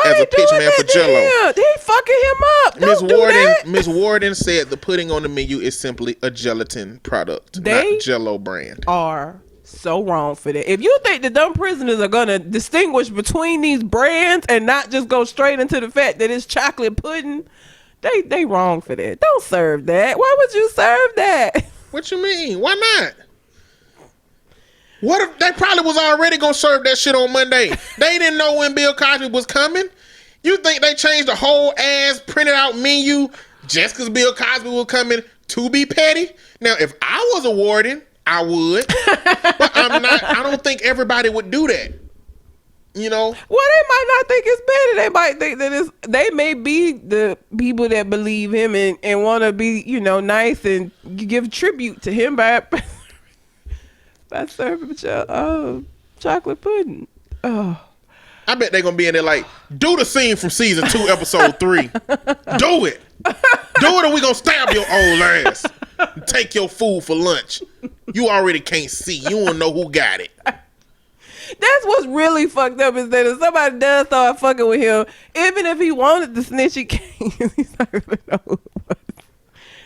as a pitchman for Jell-O. They fucking him up. Don't do that. Miss Warden said the pudding on the menu is simply a gelatin product, not Jell-O brand. Are so wrong for that. If you think the dumb prisoners are gonna distinguish between these brands and not just go straight into the fact that it's chocolate pudding, they wrong for that. Don't serve that. Why would you serve that? What you mean? Why not? What if they probably was already gonna serve that shit on Monday? They didn't know when Bill Cosby was coming. You think they changed the whole ass printed out menu just because Bill Cosby was coming to be petty? Now, if I was a warden, I would, but I'm not. I don't think everybody would do that. You know? Well, they might not think it's better. They might think that it's. They may be the people that believe him and want to be, nice and give tribute to him by serving chocolate pudding. Oh. I bet they're gonna be in there like, do the scene from season 2, episode 3. Do it. Do it, or we gonna stab your old ass. And take your food for lunch. You already can't see. You don't know who got it. That's what's really fucked up is that if somebody does start fucking with him, even if he wanted to snitch, he can't. He's not gonna know who it was.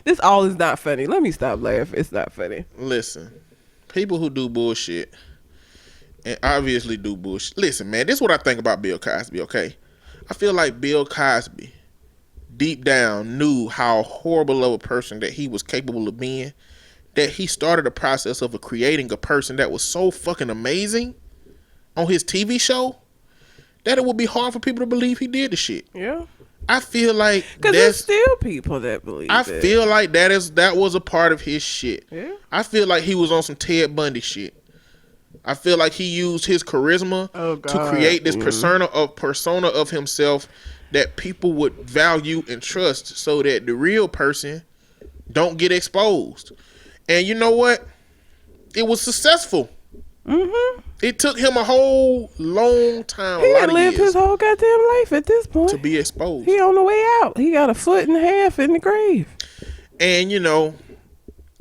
This all is not funny. Let me stop laughing. It's not funny. Listen, people who do bullshit and obviously do bullshit. Listen, man, this is what I think about Bill Cosby, okay? I feel like Bill Cosby, deep down, knew how horrible of a person that he was capable of being, that he started a process of creating a person that was so fucking amazing on his TV show that it would be hard for people to believe he did the shit. Yeah. I feel like because there's still people that believe I feel like that was a part of his shit. Yeah. I feel like he was on some Ted Bundy shit. I feel like he used his charisma to create this persona of himself that people would value and trust so that the real person don't get exposed. And you know what? It was successful. Mm-hmm. It took him a whole long time. He had lived his whole goddamn life at this point to be exposed. He on the way out. He got a foot and a half in the grave. And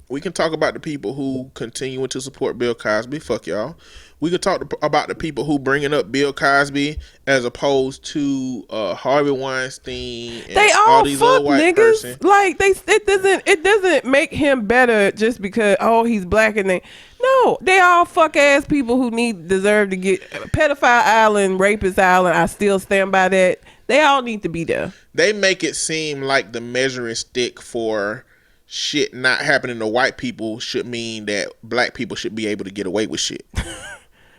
we can talk about the people who continue to support Bill Cosby. Fuck y'all. We can talk about the people who bringing up Bill Cosby as opposed to Harvey Weinstein. And they all these fuck other white niggas. person. Like it doesn't make him better just because he's black and no, they all fuck ass people who deserve to get pedophile island, rapist island. I still stand by that. They all need to be there. They make it seem like the measuring stick for shit not happening to white people should mean that black people should be able to get away with shit.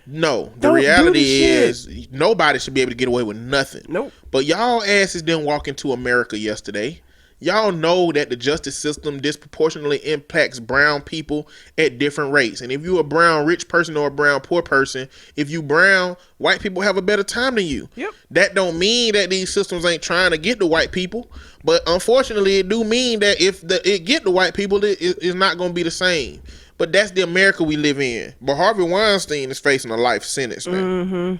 No, the reality is nobody should be able to get away with nothing. Nope. But y'all asses didn't walk into America yesterday. Y'all know that the justice system disproportionately impacts brown people at different rates. And if you're a brown rich person or a brown poor person, if you brown, white people have a better time than you. Yep. That don't mean that these systems ain't trying to get to white people. But unfortunately, it do mean that if it get to white people, it's not going to be the same. But that's the America we live in. But Harvey Weinstein is facing a life sentence, man.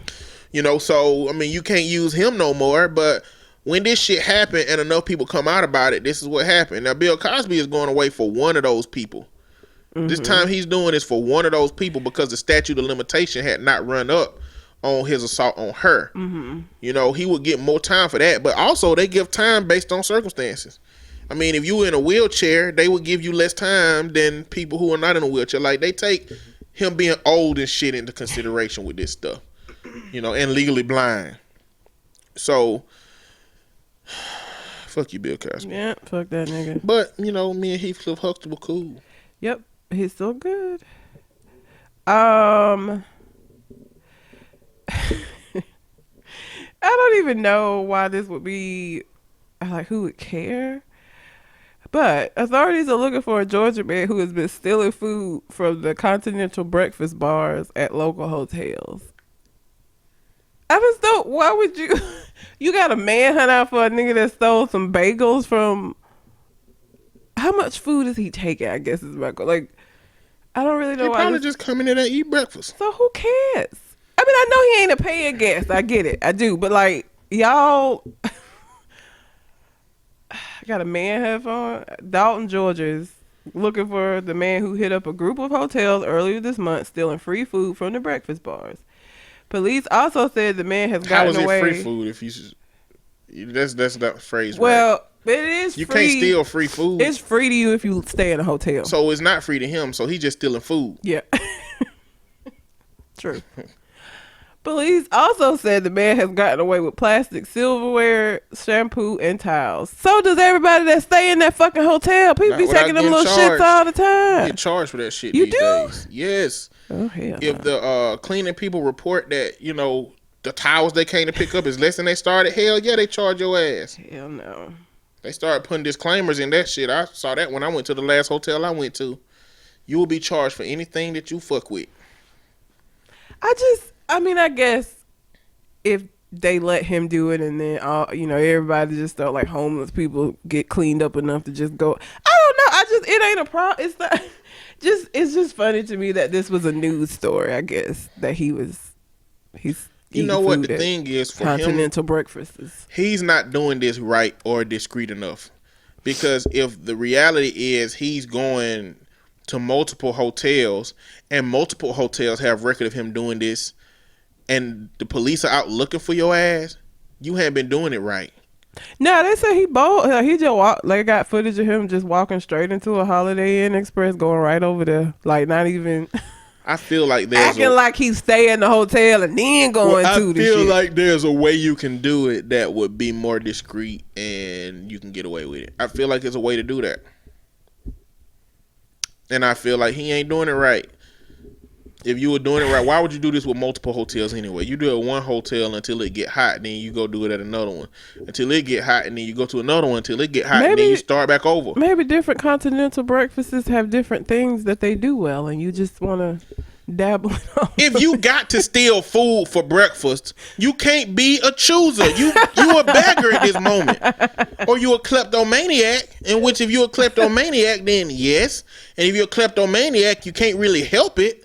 Mm-hmm. So, I mean, you can't use him no more. But when this shit happened and enough people come out about it, this is what happened. Now, Bill Cosby is going away for one of those people. Mm-hmm. This time he's doing this for one of those people because the statute of limitation had not run up on his assault on her. Mm-hmm. He would get more time for that. But also, they give time based on circumstances. I mean, if you were in a wheelchair, they would give you less time than people who are not in a wheelchair. Like, they take him being old and shit into consideration with this stuff, and legally blind. So, fuck you, Bill Cosby. Yeah, fuck that nigga. But, me and Heathcliff Huxtable cool. Yep, he's so good. I don't even know why this would be, like, who would care? But authorities are looking for a Georgia man who has been stealing food from the continental breakfast bars at local hotels. I just don't, why would you, you got a manhunt out for a nigga that stole some bagels from, how much food is he taking, I guess is my goal. Like, I don't really know why. He probably just come in there and eat breakfast. So who cares? I mean, I know he ain't a paying guest. I get it. I do. But, like, y'all, I got a manhunt on. Dalton, Georgia is looking for the man who hit up a group of hotels earlier this month stealing free food from the breakfast bars. Police also said the man has gotten away. How is it free food if you that's that phrase, well, right? It is you free. You can't steal free food. It's free to you if you stay in a hotel. So it's not free to him, so he's just stealing food. Yeah. True. Police also said the man has gotten away with plastic silverware, shampoo, and towels. So does everybody that stay in that fucking hotel. People be taking them little shits all the time. You get charged for that shit you these do? days. Yes. Oh, hell if the cleaning people report that, the towels they came to pick up is less than they started, hell yeah, they charge your ass. Hell no. They started putting disclaimers in that shit. I saw that when I went to the last hotel I went to. You will be charged for anything that you fuck with. I guess if they let him do it, and then everybody just thought like homeless people get cleaned up enough to just go. I don't know. It ain't a problem. It's not. It's just funny to me that this was a news story. I guess that he's. You know what the thing is for continental breakfasts. He's not doing this right or discreet enough, because if the reality is he's going to multiple hotels and multiple hotels have record of him doing this, and the police are out looking for your ass, you haven't been doing it right. No, they say he bold. He just walked. They got footage of him just walking straight into a Holiday Inn Express, going right over there, like not even. I feel like there's acting like he's staying in the hotel and then going to the shit. I feel like there's a way you can do it that would be more discreet and you can get away with it. I feel like there's a way to do that, and I feel like he ain't doing it right. If you were doing it right, why would you do this with multiple hotels anyway? You do it at one hotel until it get hot, then you go do it at another one until it get hot, and then you go to another one until it get hot, and then you start back over. Maybe different continental breakfasts have different things that they do well, and you just want to dabble in all. If you got to steal food for breakfast, you can't be a chooser. You a beggar at this moment, or you a kleptomaniac. In which, if you a kleptomaniac, then yes, and if you're a kleptomaniac, you can't really help it.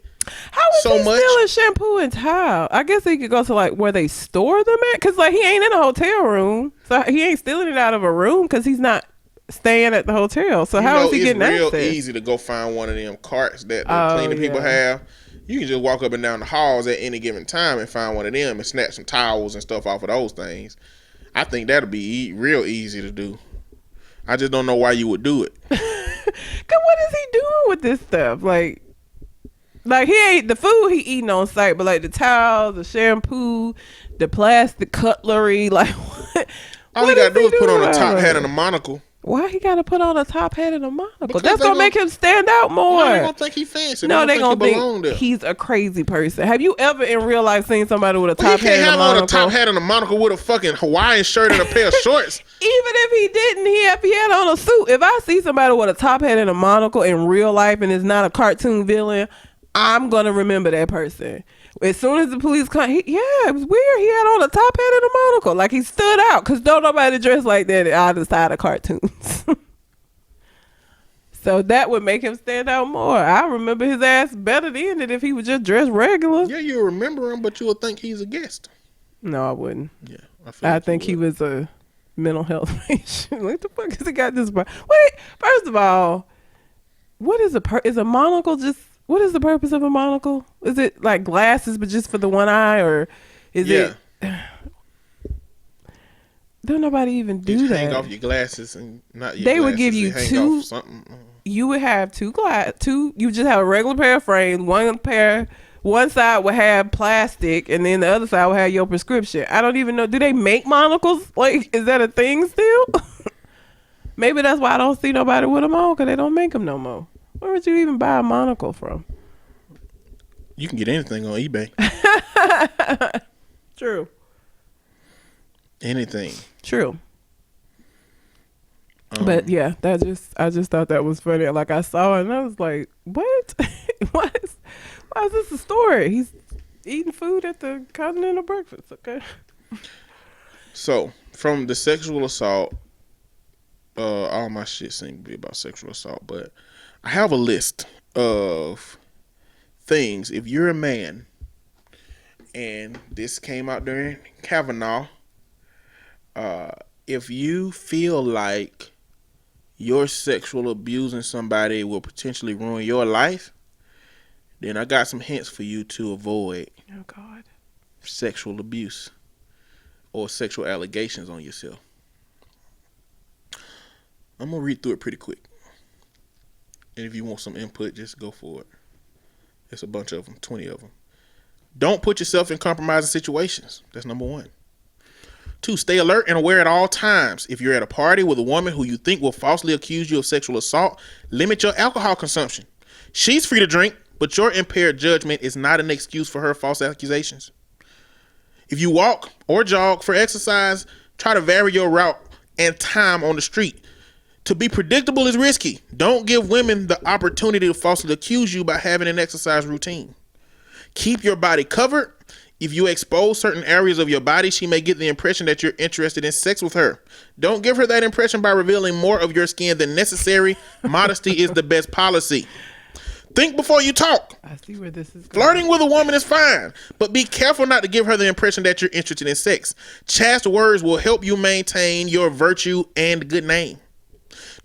How is he stealing shampoo and towel? I guess he could go to like where they store them at, because like he ain't in a hotel room, so he ain't stealing it out of a room because he's not staying at the hotel. So how is he getting access? It's real easy to go find one of them carts that the cleaning people have. You can just walk up and down the halls at any given time and find one of them and snatch some towels and stuff off of those things. I think that'll be real easy to do. I just don't know why you would do it. Cause what is he doing with this stuff? Like he ain't the food he eating on site, but like the towels, the shampoo, the plastic cutlery, like what? All he gotta do is put on a top hat and a monocle. Why he gotta put on a top hat and a monocle? Because that's gonna make him stand out more. No, they gonna think he fancy. No, they gonna think he's a crazy person. Have you ever in real life seen somebody with a top hat and a monocle? He can't have on a top hat and a monocle with a fucking Hawaiian shirt and a pair of shorts. Even if he didn't, if he had on a suit. If I see somebody with a top hat and a monocle in real life and it's not a cartoon villain, I'm gonna remember that person. As soon as the police come, it was weird. He had on a top hat and a monocle, like he stood out. Cause don't nobody dress like that out of the side of cartoons. So that would make him stand out more. I remember his ass better than it if he was just dressed regular. Yeah, you remember him, but you would think he's a guest. No, I wouldn't. Yeah, I think he was a mental health patient. What the fuck has he got this? Wait, first of all, what is is a monocle just? What is the purpose of a monocle? Is it like glasses, but just for the one eye, or is it? Don't nobody even do that. Hang off your glasses and not your. They glasses would give you two. You would have two. You just have a regular pair of frames. One side would have plastic, and then the other side would have your prescription. I don't even know. Do they make monocles? Like, is that a thing still? Maybe that's why I don't see nobody with them on, because they don't make them no more. Where would you even buy a monocle from? You can get anything on eBay. True. Anything. True. But yeah, I just thought that was funny. Like I saw it and I was like, what? Why is this a story? He's eating food at the continental breakfast. Okay. So from the sexual assault, all my shit seems to be about sexual assault, but I have a list of things. If you're a man, and this came out during Kavanaugh, if you feel like your sexual abusing somebody will potentially ruin your life, then I got some hints for you to avoid sexual abuse or sexual allegations on yourself. I'm going to read through it pretty quick. And if you want some input, just go for it. It's a bunch of them, 20 of them. Don't put yourself in compromising situations. That's number 1. 2, stay alert and aware at all times. If you're at a party with a woman who you think will falsely accuse you of sexual assault, limit your alcohol consumption. She's free to drink, but your impaired judgment is not an excuse for her false accusations. If you walk or jog for exercise, try to vary your route and time on the street. To be predictable is risky. Don't give women the opportunity to falsely accuse you by having an exercise routine. Keep your body covered. If you expose certain areas of your body, she may get the impression that you're interested in sex with her. Don't give her that impression by revealing more of your skin than necessary. Modesty is the best policy. Think before you talk. I see where this is going. Flirting with a woman is fine, but be careful not to give her the impression that you're interested in sex. Chaste words will help you maintain your virtue and good name.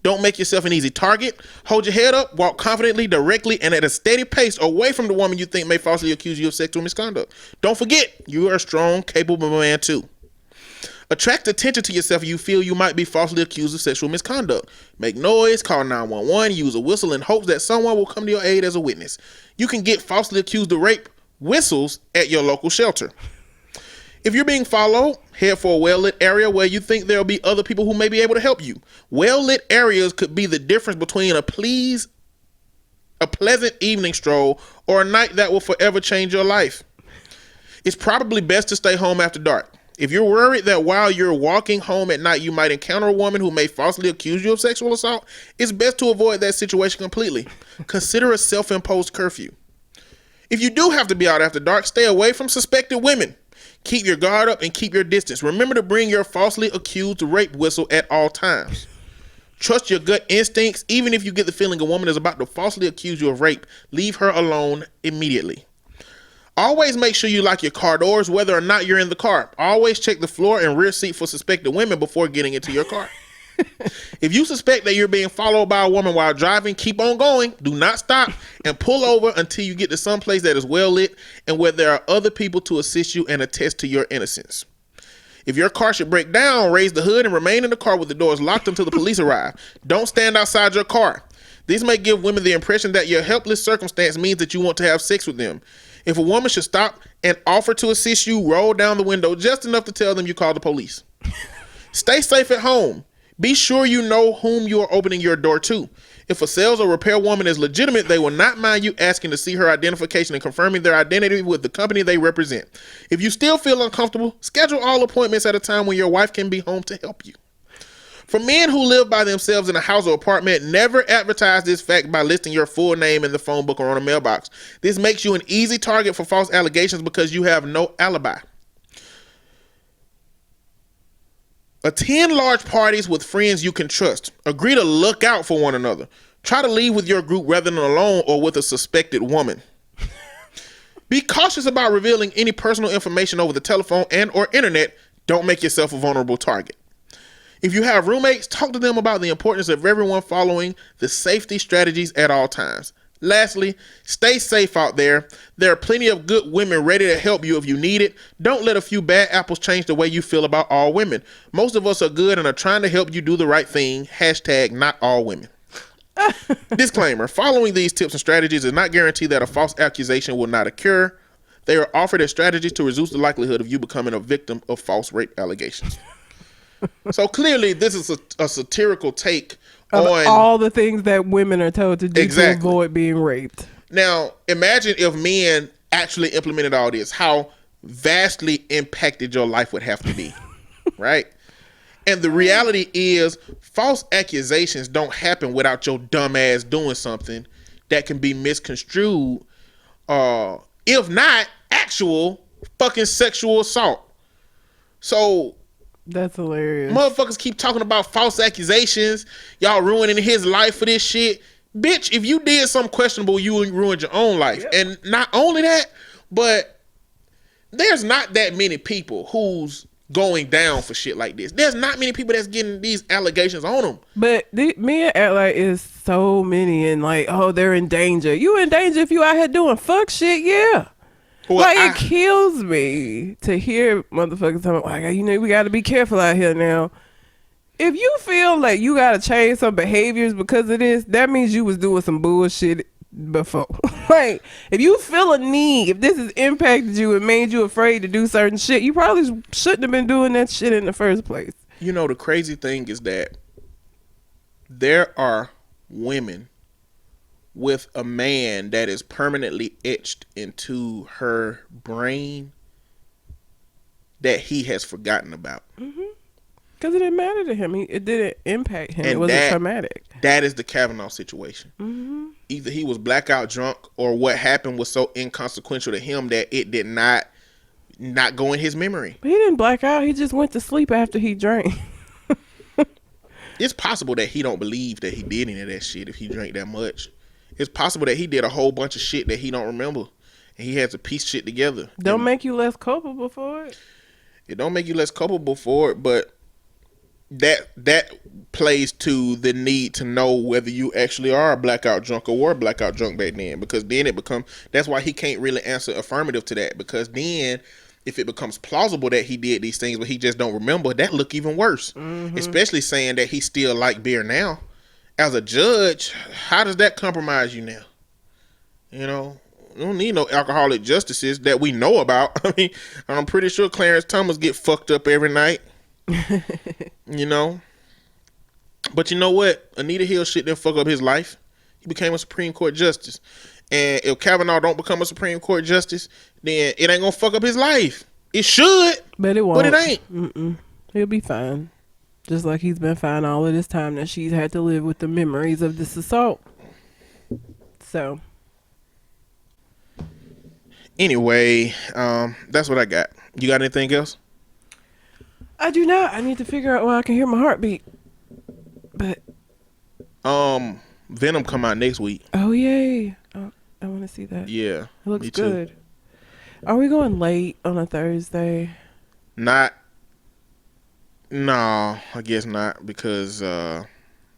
Don't make yourself an easy target. Hold your head up, walk confidently, directly, and at a steady pace away from the woman you think may falsely accuse you of sexual misconduct. Don't forget, you are a strong, capable man too. Attract attention to yourself if you feel you might be falsely accused of sexual misconduct. Make noise, call 911, use a whistle in hopes that someone will come to your aid as a witness. You can get falsely accused of rape whistles at your local shelter. If you're being followed, head for a well-lit area where you think there'll be other people who may be able to help you. Well-lit areas could be the difference between a pleasant evening stroll or a night that will forever change your life. It's probably best to stay home after dark. If you're worried that while you're walking home at night you might encounter a woman who may falsely accuse you of sexual assault, it's best to avoid that situation completely. Consider a self-imposed curfew. If you do have to be out after dark, stay away from suspected women. Keep your guard up and keep your distance. Remember to bring your falsely accused rape whistle at all times. Trust your gut instincts. Even if you get the feeling a woman is about to falsely accuse you of rape, leave her alone immediately. Always make sure you lock your car doors whether or not you're in the car. Always check the floor and rear seat for suspected women before getting into your car. If you suspect that you're being followed by a woman while driving, keep on going. Do not stop and pull over until you get to some place that is well lit and where there are other people to assist you and attest to your innocence. If your car should break down, raise the hood and remain in the car with the doors locked until the police arrive. Don't stand outside your car. This may give women the impression that your helpless circumstance means that you want to have sex with them. If a woman should stop and offer to assist you, roll down the window just enough to tell them you called the police. Stay safe at home. Be sure you know whom you are opening your door to. If a sales or repair woman is legitimate, they will not mind you asking to see her identification and confirming their identity with the company they represent. If you still feel uncomfortable, schedule all appointments at a time when your wife can be home to help you. For men who live by themselves in a house or apartment, never advertise this fact by listing your full name in the phone book or on a mailbox. This makes you an easy target for false allegations because you have no alibi. Attend large parties with friends you can trust. Agree to look out for one another. Try to leave with your group rather than alone or with a suspected woman. Be cautious about revealing any personal information over the telephone and or internet. Don't make yourself a vulnerable target. If you have roommates, talk to them about the importance of everyone following the safety strategies at all times. Lastly, stay safe out there. There are plenty of good women ready to help you if you need it. Don't let a few bad apples change the way you feel about all women. Most of us are good and are trying to help you do the right thing. # not all women. Disclaimer, following these tips and strategies does not guarantee that a false accusation will not occur. They are offered as strategies to reduce the likelihood of you becoming a victim of false rape allegations. So clearly this is a satirical take of on all the things that women are told to do Exactly. to avoid being raped. Now, imagine if men actually implemented all this, how vastly impacted your life would have to be, right? And the reality is false accusations don't happen without your dumb ass doing something that can be misconstrued, if not actual fucking sexual assault. So that's hilarious. Motherfuckers keep talking about false accusations. Y'all ruining his life for this shit. Bitch, if you did something questionable, you ruined your own life. Yep. And not only that, but there's not that many people who's going down for shit like this. There's not many people that's getting these allegations on them. But men act like it's so many and like, oh, they're in danger. You in danger if you out here doing fuck shit, yeah. Well, like, it kills me to hear motherfuckers talking like, you know, we got to be careful out here now. If you feel like you got to change some behaviors because of this, that means you was doing some bullshit before. Like, if you feel a need, if this has impacted you and made you afraid to do certain shit, you probably shouldn't have been doing that shit in the first place. You know, the crazy thing is that there are women with a man that is permanently etched into her brain that he has forgotten about. Mm-hmm. Because it didn't matter to him. It didn't impact him. And it wasn't traumatic. That is the Kavanaugh situation. Mm-hmm. Either he was blackout drunk or what happened was so inconsequential to him that it did not not go in his memory. But he didn't black out. He just went to sleep after he drank. It's possible that he don't believe that he did any of that shit if he drank that much. It's possible that he did a whole bunch of shit that he don't remember, and he had to piece shit together. Don't make you less culpable for it. It don't make you less culpable for it, but that plays to the need to know whether you actually are a blackout drunk or were a blackout drunk back then, because then it becomes, that's why he can't really answer affirmative to that, because then if it becomes plausible that he did these things but he just don't remember, that look even worse. Especially saying that he still like beer now. As a judge, how does that compromise you now? You know, we don't need no alcoholic justices that we know about. I mean, I'm pretty sure Clarence Thomas get fucked up every night. You know, but you know what? Anita Hill shit didn't fuck up his life. He became a Supreme Court justice, and if Kavanaugh don't become a Supreme Court justice, then it ain't gonna fuck up his life. It should, but it won't. But it ain't. He'll be fine, just like he's been fine all of this time that she's had to live with the memories of this assault. So, anyway, that's what I got. You got anything else? I do not. I need to figure out where I can hear my heartbeat. But Venom come out next week. Oh yay! Oh, I want to see that. Yeah, it looks me too. good. Are we going late on a Thursday? No, I guess not, because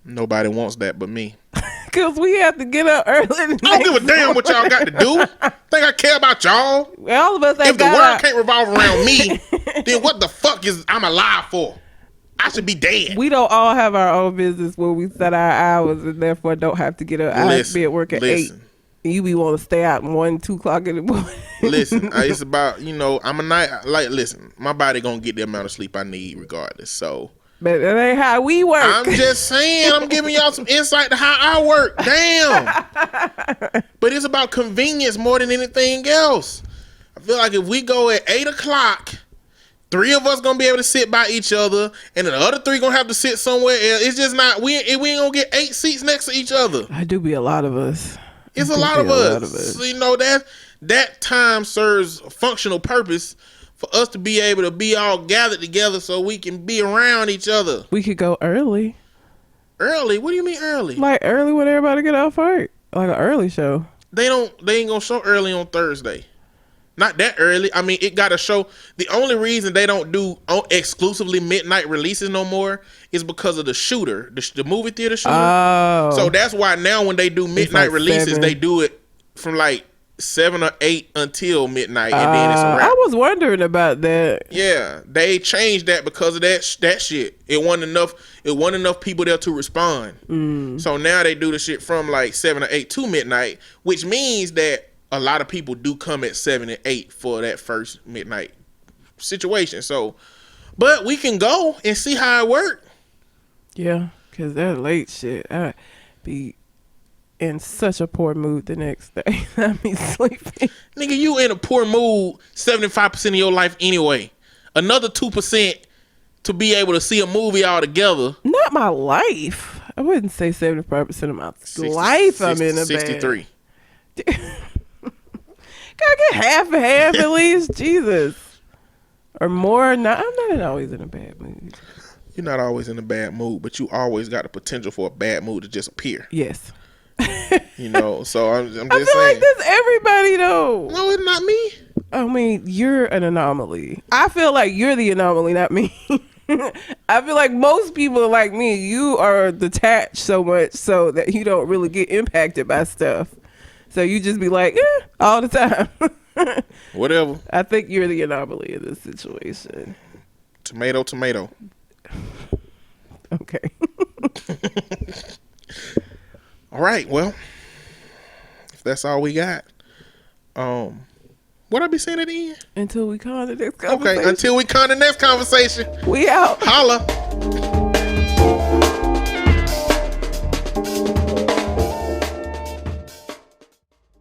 nobody wants that but me. Because we have to get up early. I don't give a damn what y'all got to do. Think I care about y'all? All of us. If the world can't revolve around me, then what the fuck is I'm alive for? I should be dead. We don't all have our own business where we set our hours and therefore don't have to get up. I have to be at work at 8. You be want to stay out 1, 2 o'clock in the morning. Listen, it's about, I'm a night, listen, my body gonna get the amount of sleep I need regardless, so. But that ain't how we work. I'm just saying, I'm giving y'all some insight to how I work. Damn. But it's about convenience more than anything else. I feel like if we go at 8 o'clock, 3 of us gonna be able to sit by each other, and the other 3 gonna have to sit somewhere else. It's just not, we ain't gonna get 8 seats next to each other. I do be a lot of us. It's a lot of us. So, that time serves a functional purpose for us to be able to be all gathered together so we can be around each other. We could go early. Early? What do you mean early? Like early when everybody get off work. Like an early show. They ain't gonna show early on Thursday. Not that early. I mean, it got to show. The only reason they don't do exclusively midnight releases no more is because of the shooter, the movie theater shooter. Oh. So that's why now when they do midnight releases, 7. they do it from like 7 or 8 until midnight, and then it's a wrap. I was wondering about that. Yeah, they changed that because of that shit. It wasn't enough people there to respond. So now they do the shit from like 7 or 8 to midnight, which means that a lot of people do come at 7 and 8 for that first midnight situation. So, but we can go and see how it works. Yeah, because that late shit, I'd be in such a poor mood the next day. I'd be sleeping. Nigga, you in a poor mood 75% of your life anyway. Another 2% to be able to see a movie all together. Not my life. I wouldn't say 75% of my life I'm in a 63. Gotta get half and half at least. Jesus. Or more. I'm not always in a bad mood. You're not always in a bad mood, but you always got the potential for a bad mood to just appear. Yes. So I'm just saying. I feel like that's everybody though. No, it's not me. I mean, you're an anomaly. I feel like you're the anomaly, not me. I feel like most people are like me. You are detached so much so that you don't really get impacted by stuff. So you just be like, all the time. Whatever. I think you're the anomaly in this situation. Tomato, tomato. Okay. All right. Well, if that's all we got, what I be saying at the end? Until we con the next conversation. Okay. Until we con the next conversation. We out. Holla.